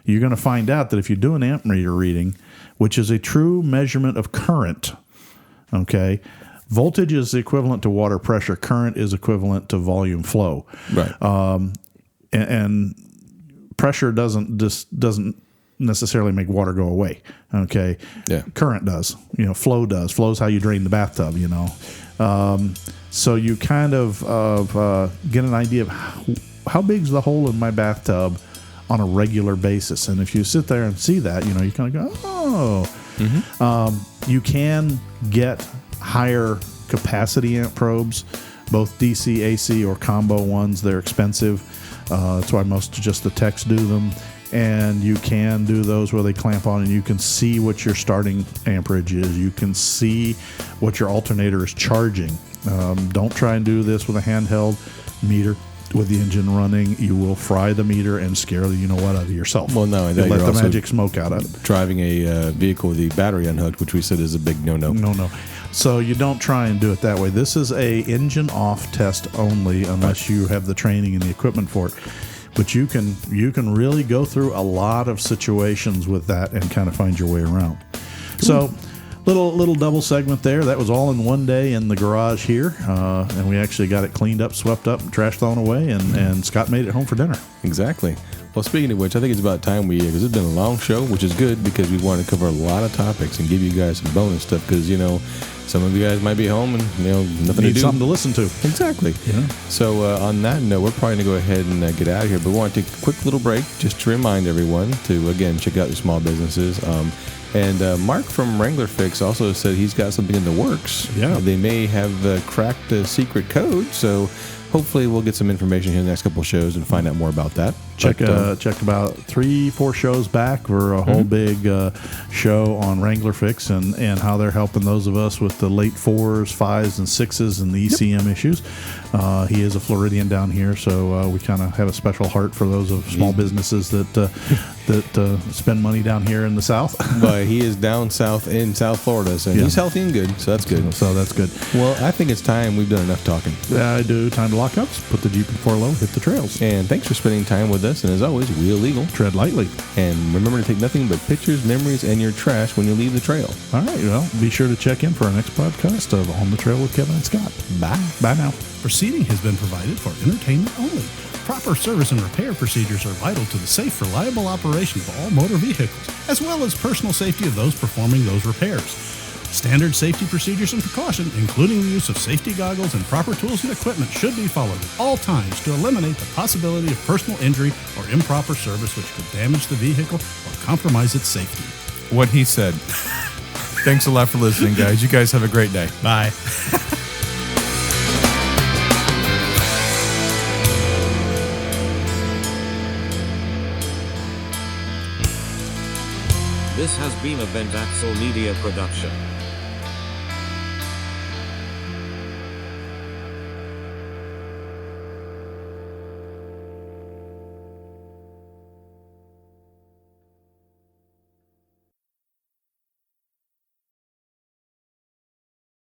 You're going to find out that if you do an amp meter reading, which is a true measurement of current, okay, voltage is equivalent to water pressure. Current is equivalent to volume flow. Right. And pressure doesn't necessarily make water go away. Okay. Yeah. Current does. Flow does. Flow's how you drain the bathtub. So you kind of get an idea of how big's the hole in my bathtub on a regular basis. And if you sit there and see that, you kind of go, oh. Mm-hmm. You can get higher capacity amp probes, both DC, AC, or combo ones. They're expensive. That's why most of just the techs do them. And you can do those where they clamp on and you can see what your starting amperage is. You can see what your alternator is charging. Don't try and do this with a handheld meter with the engine running. You will fry the meter and scare the you-know-what out of yourself. Well, no, you'll let the magic smoke out of it. Driving a vehicle with the battery unhooked, which we said is a big no-no. No. So you don't try and do it that way. This is a engine off test only unless you have the training and the equipment for it. But you can really go through a lot of situations with that and kind of find your way around. So little double segment there. That was all in one day in the garage here. And we actually got it cleaned up, swept up, trash thrown away, and Scott made it home for dinner. Exactly. Well, speaking of which, I think it's about time because it's been a long show, which is good because we want to cover a lot of topics and give you guys some bonus stuff because, some of you guys might be home and, nothing Need to do. something to listen to. Exactly. Yeah. So on that note, we're probably going to go ahead and get out of here, but we want to take a quick little break just to remind everyone to, again, check out your small businesses. And Mark from Wrangler Fix also said he's got something in the works. Yeah. They may have cracked a secret code, so hopefully we'll get some information here in the next couple of shows and find out more about that. Checked about 3-4 shows back for a whole big show on Wrangler Fix and how they're helping those of us with the late 4s, 5s, and 6s and the ECM issues. He is a Floridian down here, so we kind of have a special heart for those of small businesses that spend money down here in the South. But he is down south in South Florida, so he's healthy and good, so that's good. So that's good. Well, I think it's time we've done enough talking. I do. Time to lock up, put the Jeep in 4-low, hit the trails. And thanks for spending time with us, and as always, wheel legal. Tread lightly. And remember to take nothing but pictures, memories, and your trash when you leave the trail. All right, well, be sure to check in for our next podcast of On the Trail with Kevin and Scott. Bye. Bye now. Proceeding has been provided for entertainment only. Proper service and repair procedures are vital to the safe, reliable operation of all motor vehicles, as well as personal safety of those performing those repairs. Standard safety procedures and precaution, including the use of safety goggles and proper tools and equipment, should be followed at all times to eliminate the possibility of personal injury or improper service which could damage the vehicle or compromise its safety. What he said. Thanks a lot for listening, guys. You guys have a great day. Bye. This has been a Vent Axle Media production.